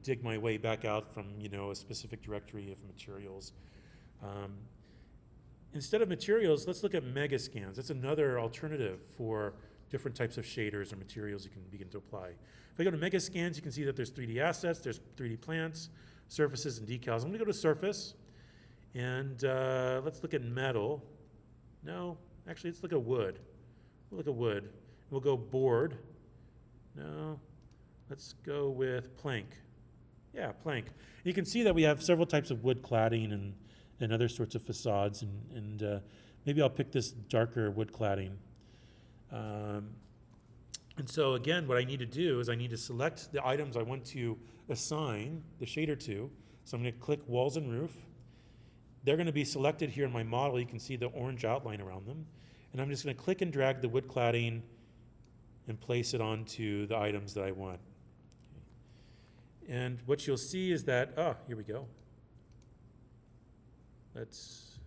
dig my way back out from, a specific directory of materials. Instead of materials, let's look at megascans. That's another alternative for different types of shaders or materials you can begin to apply. If I go to megascans, you can see that there's 3D assets, there's 3D plants, surfaces, and decals. I'm going to go to surface, and let's look at metal. No, actually, let's look at wood. We'll look at wood. We'll go board. No, let's go with plank. Yeah, plank. You can see that we have several types of wood cladding and other sorts of facades, and maybe I'll pick this darker wood cladding. And so again, what I need to do is I need to select the items I want to assign the shader to. So I'm going to click walls and roof. They're going to be selected here in my model. You can see the orange outline around them. And I'm just going to click and drag the wood cladding and place it onto the items that I want. Okay. And what you'll see is that, here we go. Let's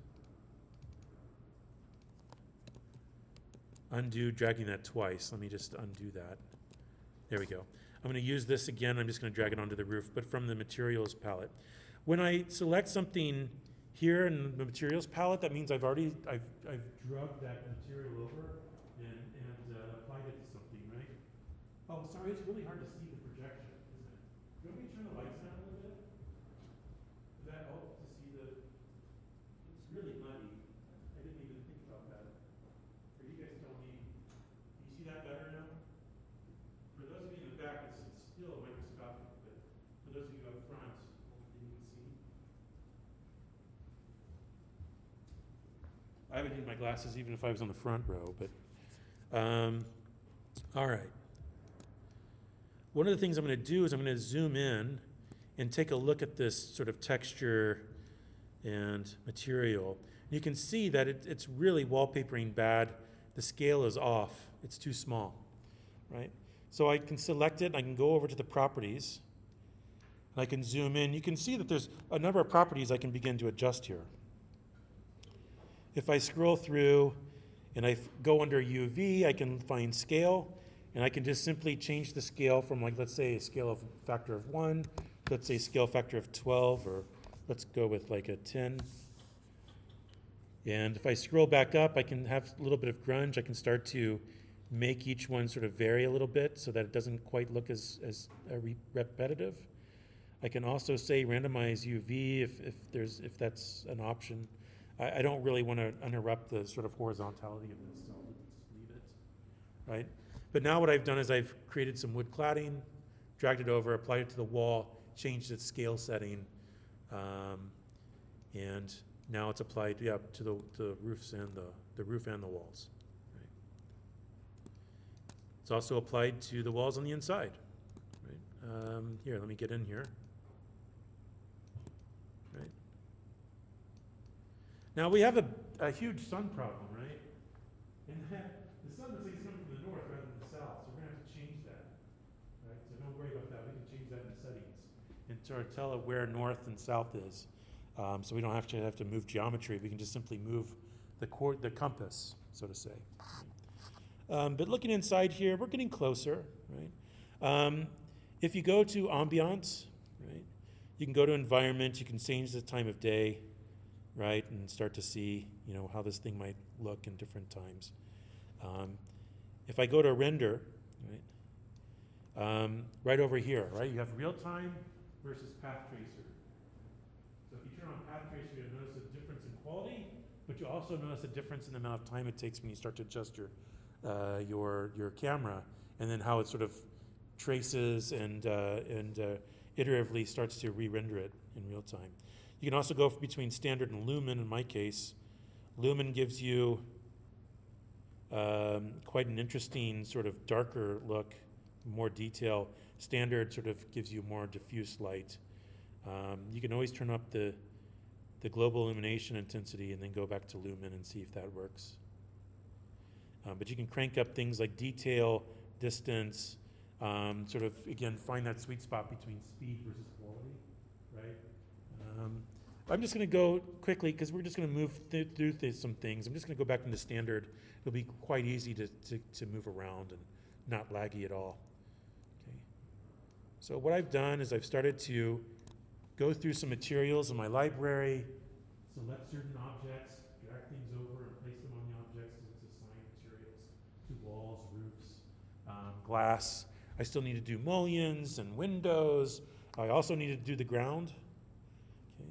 undo dragging that twice. Let me just undo that. There we go. I'm going to use this again. I'm just going to drag it onto the roof, but from the materials palette. When I select something here in the materials palette, that means I've drugged that material over and applied it to something, right? Oh, sorry, it's really hard to see the projection, isn't it? Do you want me to turn the lights down a little bit? Does that help to see it's really muddy. I didn't even think about that. Or you guys tell me, can you see that better now? For those of you in the back, it's still microscopic, but for those of you up front, hopefully you can see. I would need my glasses even if I was on the front row, but all right. One of the things I'm going to do is I'm going to zoom in and take a look at this sort of texture and material. You can see that it's really wallpapering bad. The scale is off. It's too small, right? So I can select it, and I can go over to the properties, And I can zoom in. You can see that there's a number of properties I can begin to adjust here. If I scroll through and I go under UV, I can find scale, and I can just simply change the scale from, like, let's say a scale of factor of 1, let's say scale factor of 12, or let's go with like a 10. And if I scroll back up, I can have a little bit of grunge. I can start to make each one sort of vary a little bit so that it doesn't quite look as repetitive. I can also say randomize UV if that's an option. I don't really want to interrupt the sort of horizontality of this, so let's leave it, right? But now what I've done is I've created some wood cladding, dragged it over, applied it to the wall, changed its scale setting, and now it's applied, to the roofs and the roof and the walls. Right? It's also applied to the walls on the inside. Right? Here, let me get in here. Right? Now we have a huge sun problem, right? And the sun looks like it's coming from the north rather than the south, so we're gonna have to change that. Right? So don't worry about that. We can change that in the settings and sort of tell it where north and south is. So we don't have to move geometry. We can just simply move the compass, so to say. But looking inside here, we're getting closer, right? If you go to ambiance, right, you can go to environment. You can change the time of day, right, and start to see, how this thing might look in different times. If I go to render, right, right over here, right, you have real time versus path tracer. So if you turn on path tracer, you'll notice a difference in quality, but you also notice a difference in the amount of time it takes when you start to adjust your camera, and then how it sort of traces and iteratively starts to re-render it in real time. You can also go between standard and lumen. In my case, lumen gives you quite an interesting sort of darker look, more detail. Standard sort of gives you more diffuse light. You can always turn up the global illumination intensity and then go back to lumen and see if that works. But you can crank up things like detail, distance, sort of, again, find that sweet spot between speed versus quality, right? I'm just going to go quickly because we're just going to move through some things. I'm just going to go back into standard. It'll be quite easy to move around and not laggy at all. Okay. So what I've done is I've started to go through some materials in my library, select certain objects, drag things over and place them on the objects as it's assigned materials to walls, roofs, glass. I still need to do mullions and windows. I also need to do the ground. Okay.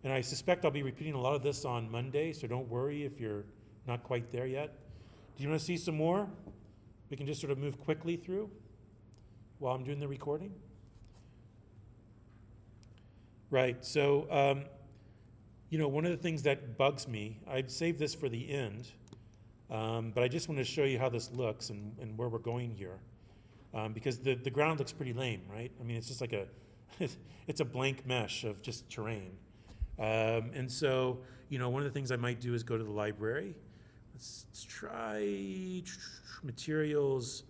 And I suspect I'll be repeating a lot of this on Monday, so don't worry if you're not quite there yet. Do you want to see some more? We can just sort of move quickly through while I'm doing the recording. Right, so, one of the things that bugs me, I've saved this for the end, but I just want to show you how this looks and where we're going here. Because the ground looks pretty lame, right? I mean, it's just like it's a blank mesh of just terrain. And so, one of the things I might do is go to the library. Let's try materials,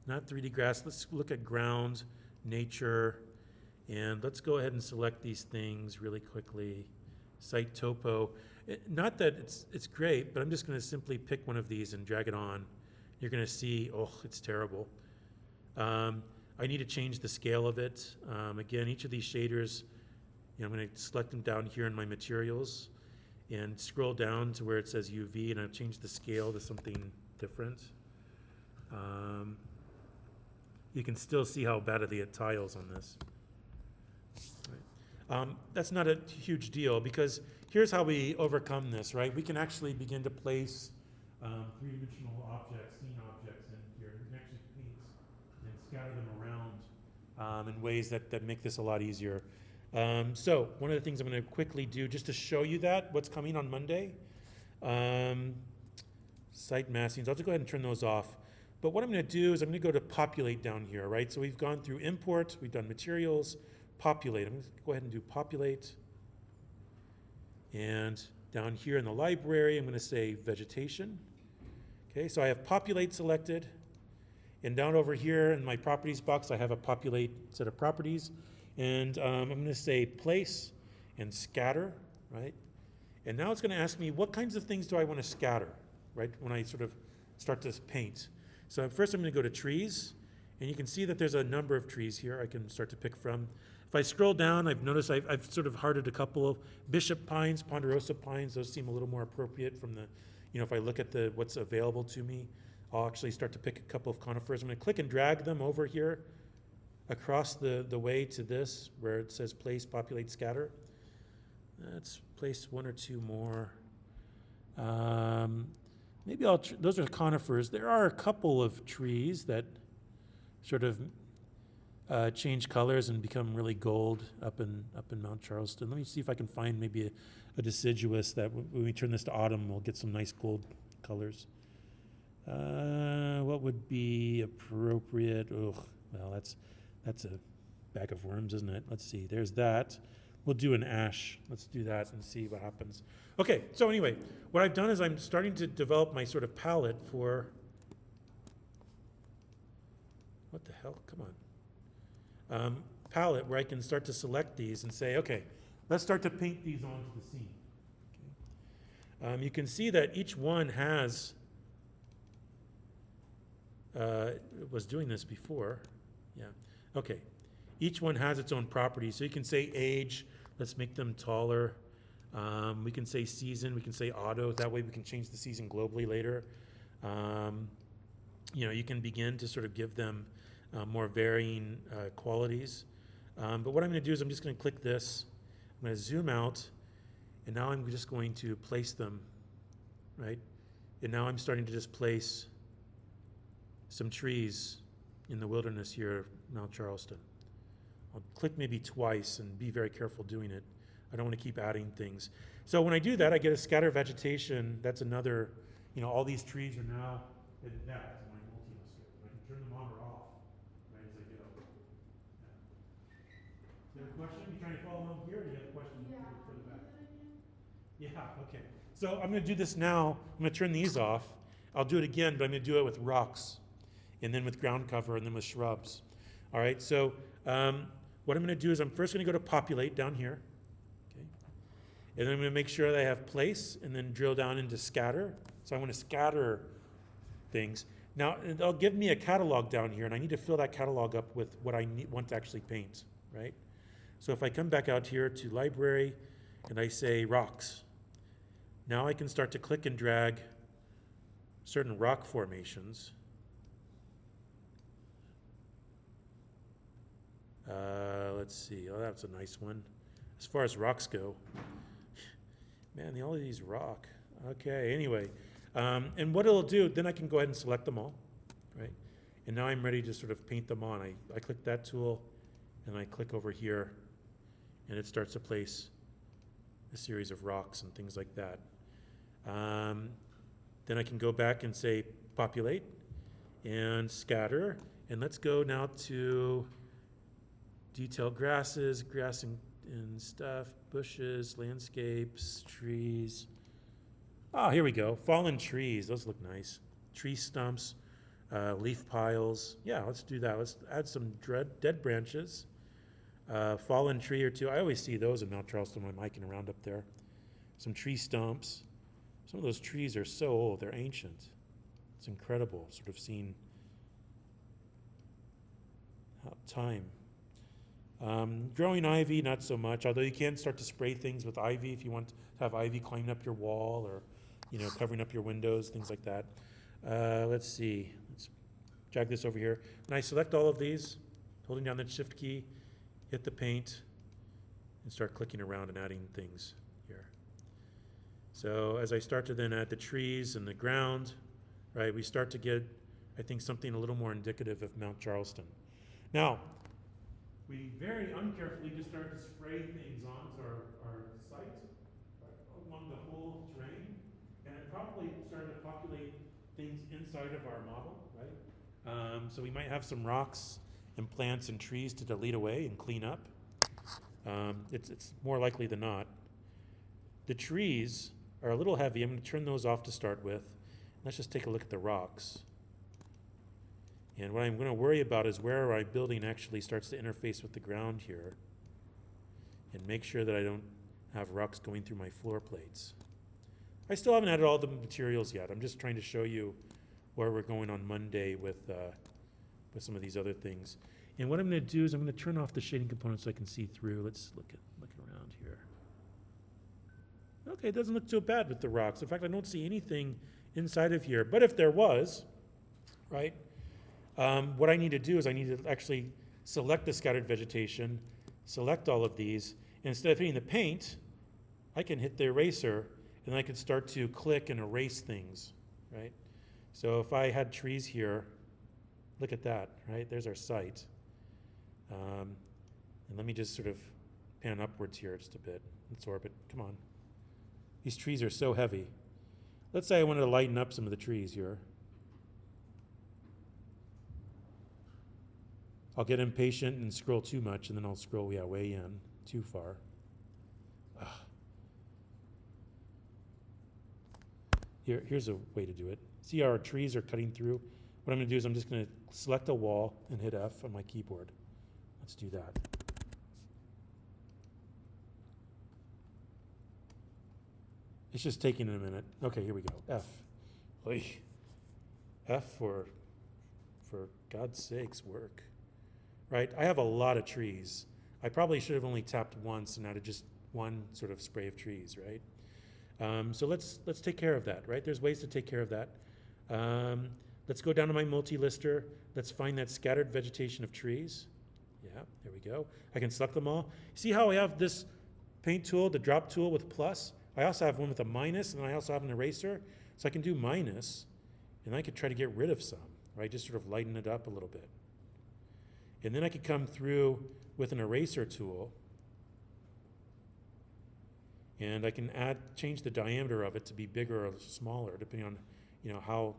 not 3D grass. Let's look at ground, nature, and let's go ahead and select these things really quickly. Site topo. Not that it's great, but I'm just going to simply pick one of these and drag it on. You're going to see, it's terrible. I need to change the scale of it. Again, each of these shaders, I'm going to select them down here in my materials and scroll down to where it says UV, and I've changed the scale to something different. You can still see how bad are the tiles on this. Right. That's not a huge deal because here's how we overcome this, right? We can actually begin to place three-dimensional objects, scene objects in here. We can actually paint and scatter them around in ways that make this a lot easier. So one of the things I'm going to quickly do just to show you what's coming on Monday, site maskings. I'll just go ahead and turn those off. But what I'm going to do is I'm going to go to populate down here, right? So we've gone through import, we've done materials, populate. I'm going to go ahead and do populate. And down here in the library, I'm going to say vegetation. Okay, so I have populate selected. And down over here in my properties box, I have a populate set of properties. And I'm going to say place and scatter, right? And now it's going to ask me what kinds of things do I want to scatter, right? When I sort of start to paint. So first I'm going to go to trees, and you can see that there's a number of trees here I can start to pick from. If I scroll down, I've noticed I've sort of hearted a couple of bishop pines, ponderosa pines. Those seem a little more appropriate from the, if I look at what's available to me, I'll actually start to pick a couple of conifers. I'm going to click and drag them over here across the way to this, where it says place, populate, scatter. Let's place one or two more. Maybe those are conifers. There are a couple of trees that sort of change colors and become really gold up in Mount Charleston. Let me see if I can find maybe a deciduous that when we turn this to autumn, we'll get some nice gold colors. What would be appropriate? Ugh, well, that's a bag of worms, isn't it? Let's see. There's that. We'll do an ash. Let's do that and see what happens. Okay, so anyway, what I've done is I'm starting to develop my sort of palette for, what the hell, come on. Palette where I can start to select these and say, okay, let's start to paint these onto the scene. Okay. You can see that each one has, was doing this before, yeah, okay. Each one has its own properties. So you can say age, let's make them taller. We can say season, we can say auto. That way we can change the season globally later. You can begin to sort of give them more varying qualities. But what I'm going to do is I'm just going to click this. I'm going to zoom out, and now I'm just going to place them, right? And now I'm starting to just place some trees in the wilderness here of Mount Charleston. I'll click maybe twice and be very careful doing it. I don't want to keep adding things. So when I do that, I get a scatter vegetation. That's another, all these trees are now at that to my multi-scope. I can turn them on or off right as I go. Yeah. Do you have a question? You trying to follow along here, or do you have a question further back? Yeah, okay. So I'm going to do this now. I'm going to turn these off. I'll do it again, but I'm going to do it with rocks, and then with ground cover, and then with shrubs. All right, so what I'm going to do is I'm first going to go to populate down here. Okay. And then I'm going to make sure that I have place, and then drill down into scatter. So I want to scatter things. Now, it'll give me a catalog down here, and I need to fill that catalog up with what I want to actually paint, right? So if I come back out here to library, and I say rocks, now I can start to click and drag certain rock formations. Let's see. Oh, that's a nice one. As far as rocks go, man, all of these rock. Okay, anyway. And what it'll do, then I can go ahead and select them all, right? And now I'm ready to sort of paint them on. I click that tool, and I click over here, and it starts to place a series of rocks and things like that. Then I can go back and say populate and scatter. And let's go now to detail grasses, grass and stuff, bushes, landscapes, trees. Oh, here we go. Fallen trees. Those look nice. Tree stumps, leaf piles. Yeah, let's do that. Let's add some dead branches. Fallen tree or two. I always see those in Mount Charleston when I'm hiking around up there. Some tree stumps. Some of those trees are so old. They're ancient. It's incredible, sort of seeing time. Growing ivy, not so much, although you can start to spray things with ivy if you want to have ivy climbing up your wall or, covering up your windows, things like that. Let's see. Let's drag this over here. When I select all of these, holding down the shift key, hit the paint, and start clicking around and adding things here. So as I start to then add the trees and the ground, right, we start to get, I think, something a little more indicative of Mount Charleston. Now, we very uncarefully just start to spray things onto our site along the whole terrain, and it probably started to populate things inside of our model, right? So we might have some rocks and plants and trees to delete away and clean up. It's more likely than not. The trees are a little heavy. I'm going to turn those off to start with. Let's just take a look at the rocks. And what I'm going to worry about is where my building actually starts to interface with the ground here, and make sure that I don't have rocks going through my floor plates. I still haven't added all the materials yet. I'm just trying to show you where we're going on Monday with some of these other things. And what I'm going to do is I'm going to turn off the shading component so I can see through. Let's look around here. Okay, it doesn't look too bad with the rocks. In fact, I don't see anything inside of here. But if there was, right, what I need to do is I need to actually select the scattered vegetation, select all of these, and instead of hitting the paint, I can hit the eraser, and I can start to click and erase things, right? So if I had trees here, look at that, right? There's our site. And let me just sort of pan upwards here just a bit. Let's orbit, come on. These trees are so heavy. Let's say I wanted to lighten up some of the trees here. I'll get impatient and scroll too much, and then I'll scroll way in, too far. Ugh. Here's a way to do it. See how our trees are cutting through? What I'm going to do is I'm just going to select a wall and hit F on my keyboard. Let's do that. It's just taking a minute. Okay, here we go. F. Oy. F for God's sakes, work. Right? I have a lot of trees. I probably should have only tapped once and added just one sort of spray of trees, right? So let's take care of that, right? There's ways to take care of that. Let's go down to my multi-lister. Let's find that scattered vegetation of trees. Yeah, there we go. I can select them all. See how I have this paint tool, the drop tool with plus? I also have one with a minus, and I also have an eraser. So I can do minus, and I could try to get rid of some, right? Just sort of lighten it up a little bit. And then I could come through with an eraser tool, and I can change the diameter of it to be bigger or smaller, depending on, how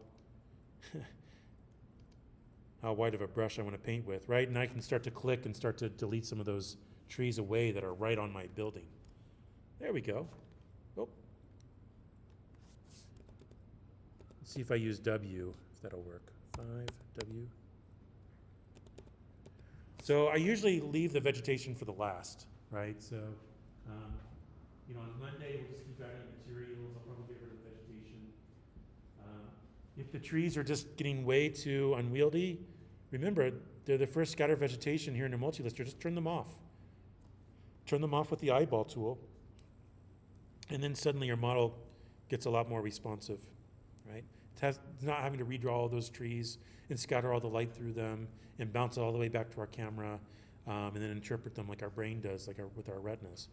how wide of a brush I want to paint with, right? And I can start to click and start to delete some of those trees away that are right on my building. There we go. Oh. Let's see if I use W, if that'll work. 5W. So I usually leave the vegetation for the last, right? So, on Monday, we'll just keep adding materials. I'll probably get rid of the vegetation. If the trees are just getting way too unwieldy, remember, they're the first scatter vegetation here in the multi-lister. Just turn them off. Turn them off with the eyeball tool. And then suddenly your model gets a lot more responsive, right? It's not having to redraw all those trees and scatter all the light through them and bounce it all the way back to our camera and then interpret them like our brain does, with our retinas.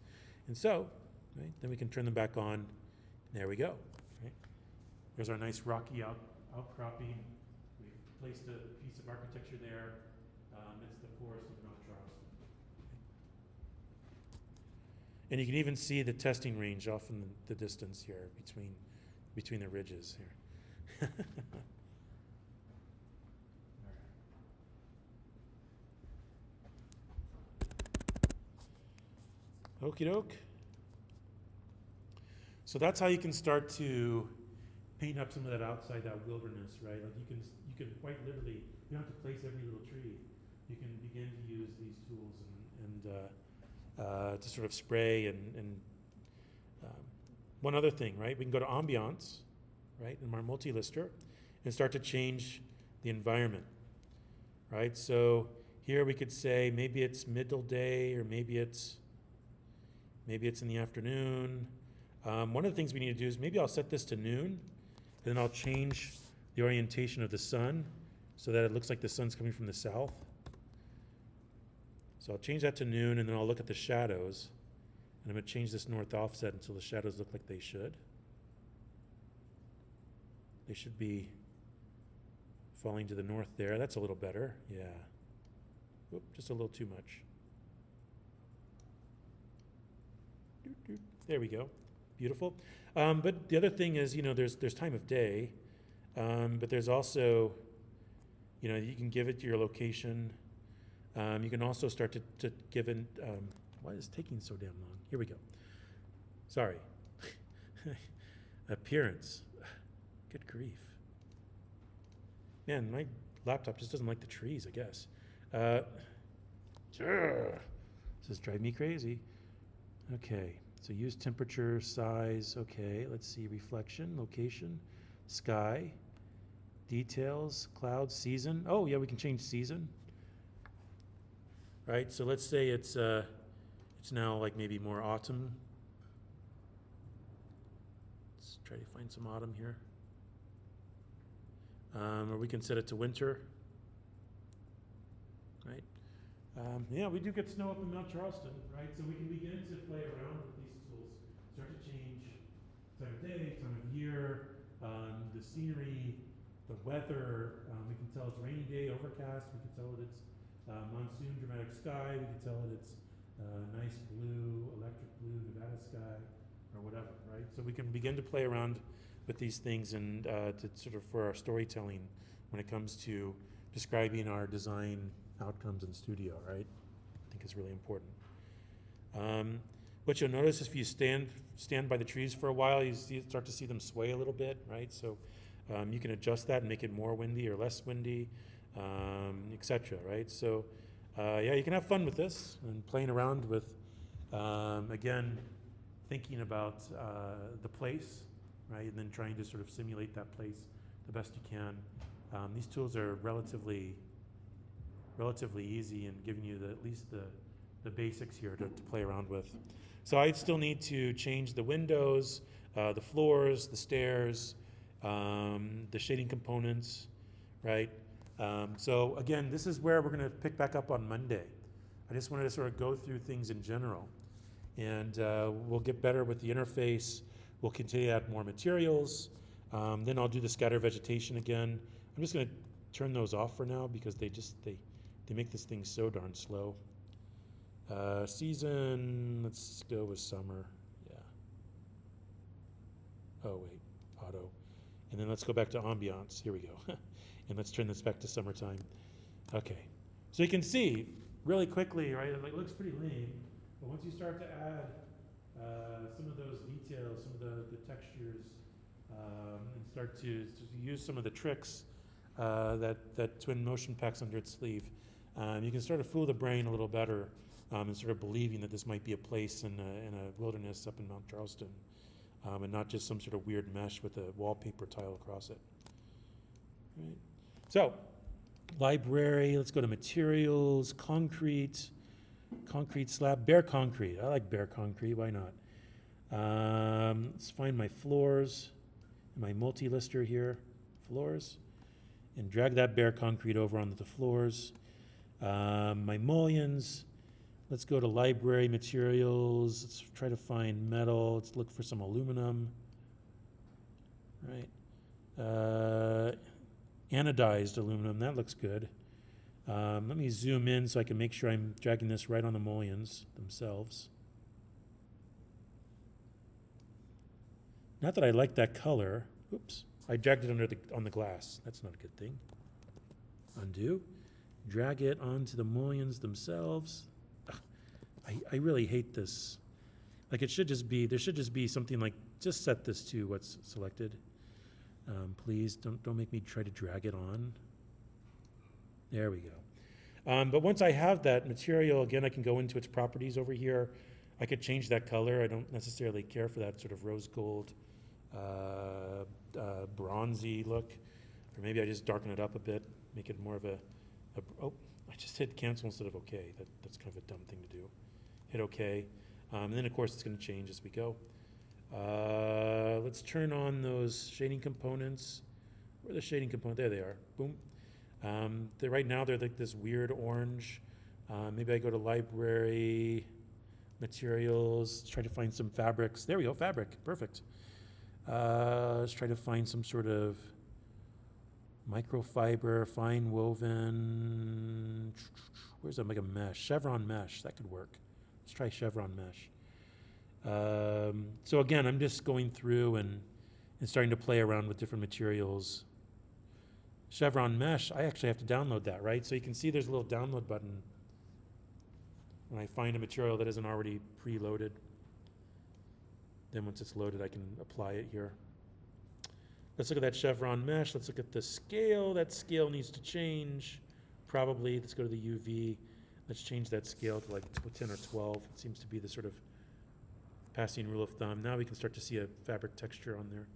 And so, right, then we can turn them back on. There we go. Right? There's our nice rocky outcropping. We've placed a piece of architecture there. It's the forest of Mount Charleston. And you can even see the testing range off in the distance here between the ridges here. Okie doke. So that's how you can start to paint up some of that outside, that wilderness, right? Like you can quite literally, you don't have to place every little tree. You can begin to use these tools and to sort of spray and one other thing, right? We can go to ambiance, right, in our multi-lister and start to change the environment, right? So here we could say maybe it's middle day or maybe it's in the afternoon. One of the things we need to do is maybe I'll set this to noon, and then I'll change the orientation of the sun so that it looks like the sun's coming from the south. So I'll change that to noon, and then I'll look at the shadows, and I'm going to change this north offset until the shadows look like they should. They should be falling to the north there. That's a little better, yeah. Oop, just a little too much. There we go. Beautiful. But the other thing is, there's time of day, but there's also, you can give it your location. You can also start to give it, why is it taking so damn long? Here we go. Sorry. Appearance. Good grief. Man, my laptop just doesn't like the trees, I guess. Uh, this is driving me crazy. Okay, so use temperature, size, okay, let's see, reflection, location, sky, details, clouds, season. Oh yeah, we can change season. Right, so let's say it's now like maybe more autumn. Let's try to find some autumn here. Or we can set it to winter. Right? Yeah, we do get snow up in Mount Charleston, right? So we can begin to play around with these tools, start to change time of day, time of year, the scenery, the weather. We can tell it's a rainy day, overcast. We can tell it it's monsoon, dramatic sky. We can tell it it's nice blue, electric blue, Nevada sky, or whatever, right? So we can begin to play around with these things and to sort of for our storytelling when it comes to describing our design outcomes in studio, right? I think is really important. What you'll notice is if you stand by the trees for a while, you start to see them sway a little bit, right? So you can adjust that and make it more windy or less windy, etc., right? So yeah, you can have fun with this and playing around with, again, thinking about the place, right? And then trying to sort of simulate that place the best you can. These tools are relatively easy and giving you at least the basics here to play around with. So I still need to change the windows, the floors, the stairs, the shading components, right? So again, this is where we're going to pick back up on Monday. I just wanted to sort of go through things in general, and we'll get better with the interface. We'll continue to add more materials. Then I'll do the scatter vegetation again. I'm just going to turn those off for now because they make this thing so darn slow. Season, let's go with summer. Yeah. Oh wait, auto. And then let's go back to ambiance. Here we go. And let's turn this back to summertime. Okay. So you can see really quickly, right? It looks pretty lame, but once you start to add some of those details, some of the textures, and start to use some of the tricks that Twinmotion packs under its sleeve, you can start to fool the brain a little better and sort of believing that this might be a place in a wilderness up in Mount Charleston, and not just some sort of weird mesh with a wallpaper tile across it. Right. So, library, let's go to materials, concrete slab, bare concrete. I like bare concrete, why not? Let's find my floors, my multi-lister here, floors, and drag that bare concrete over onto the floors. My mullions, let's go to library materials, let's try to find metal, let's look for some aluminum, right? Anodized aluminum, that looks good. Let me zoom in so I can make sure I'm dragging this right on the mullions themselves. Not that I like that color. Oops, I dragged it on the glass. That's not a good thing. Undo. Drag it onto the mullions themselves. Ugh, I really hate this. Like there should just be something like, just set this to what's selected. Please don't make me try to drag it on. There we go. But once I have that material, again, I can go into its properties over here. I could change that color. I don't necessarily care for that sort of rose gold, bronzy look. Or maybe I just darken it up a bit, make it more of oh, I just hit cancel instead of OK. That's kind of a dumb thing to do. Hit OK. And then, of course, it's going to change as we go. Let's turn on those shading components. Where are the shading components? There they are. Boom. Right now they're like this weird orange. Maybe I go to library, materials, try to find some fabrics. There we go, fabric, perfect. Let's try to find some sort of microfiber, fine woven. Where's that? Like a mesh, chevron mesh, that could work. Let's try chevron mesh. So again, I'm just going through and starting to play around with different materials. Chevron mesh, I actually have to download that, right? So you can see there's a little download button when I find a material that isn't already preloaded. Then once it's loaded, I can apply it here. Let's look at that chevron mesh. Let's look at the scale. That scale needs to change. Probably, let's go to the UV. Let's change that scale to like 10 or 12. It seems to be the sort of passing rule of thumb. Now we can start to see a fabric texture on there.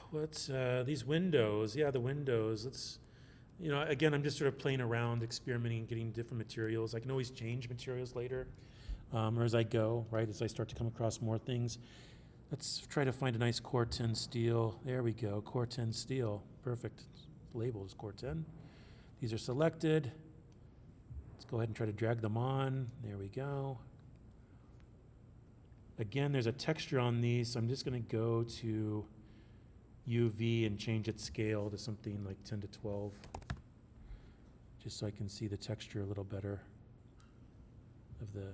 What's these windows? Yeah, the windows. Let's, again, I'm just sort of playing around, experimenting, getting different materials. I can always change materials later, or as I go, right, as I start to come across more things. Let's try to find a nice Core 10 steel. There we go, Core 10 steel. Perfect. Label is Core 10. These are selected. Let's go ahead and try to drag them on. There we go. Again, there's a texture on these, so I'm just going to go to UV and change its scale to something like 10 to 12, just so I can see the texture a little better of the,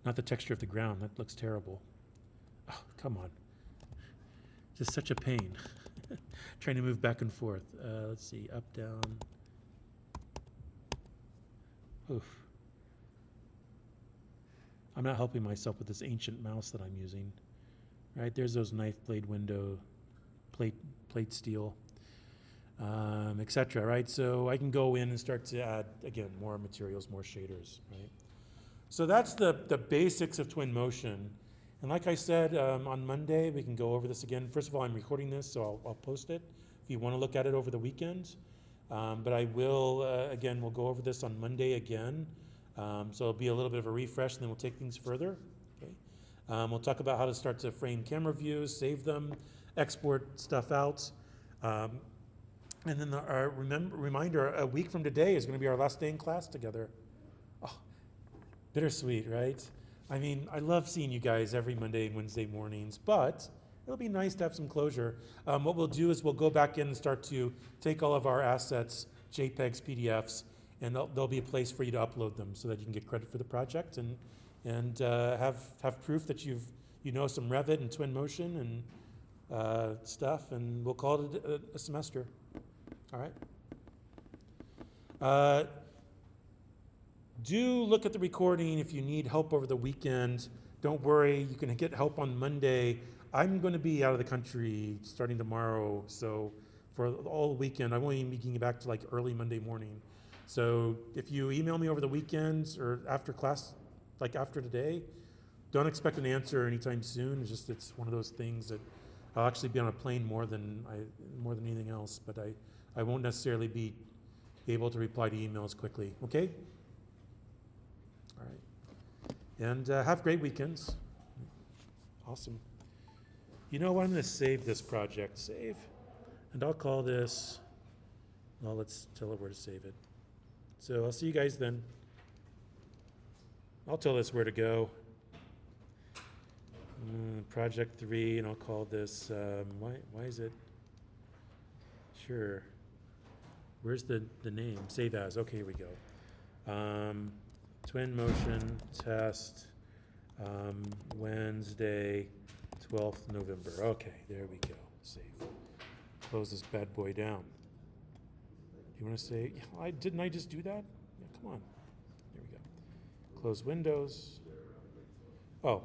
not the texture of the ground, that looks terrible. Oh, come on. Just such a pain. Trying to move back and forth. Let's see, up, down. Oof. I'm not helping myself with this ancient mouse that I'm using. Right, there's those knife blade window, plate steel, etc. Right, so I can go in and start to add, again, more materials, more shaders, right? So that's the basics of Twinmotion. And like I said, on Monday, we can go over this again. First of all, I'm recording this, so I'll post it if you want to look at it over the weekend. But I will, again, we'll go over this on Monday again. So it'll be a little bit of a refresh, and then we'll take things further. Okay? We'll talk about how to start to frame camera views, save them, export stuff out. And then our reminder, a week from today is going to be our last day in class together. Oh, bittersweet, right? I mean, I love seeing you guys every Monday and Wednesday mornings, but it'll be nice to have some closure. What we'll do is we'll go back in and start to take all of our assets, JPEGs, PDFs, and there'll be a place for you to upload them so that you can get credit for the project and have proof that you know some Revit and Twinmotion and stuff, and we'll call it a semester. All right. Do look at the recording if you need help over the weekend. Don't worry, you can get help on Monday. I'm going to be out of the country starting tomorrow, so for all weekend, I won't even be getting back to like early Monday morning. So if you email me over the weekends or after class, like after today, don't expect an answer anytime soon. It's one of those things that I'll actually be on a plane more than anything else, but I won't necessarily be able to reply to emails quickly. Okay? All right. And have great weekends. Awesome. You know what? I'm going to save this project. Save. And I'll call this, well, let's tell it where to save it. So I'll see you guys then. I'll tell this where to go. Project 3, and I'll call this, why is it? Sure. Where's the name? Save as. Okay, here we go. Twinmotion test, Wednesday, 12th November. Okay, there we go. Save. Close this bad boy down. You want to say, didn't I just do that? Yeah, come on. There we go. Close Windows. Oh,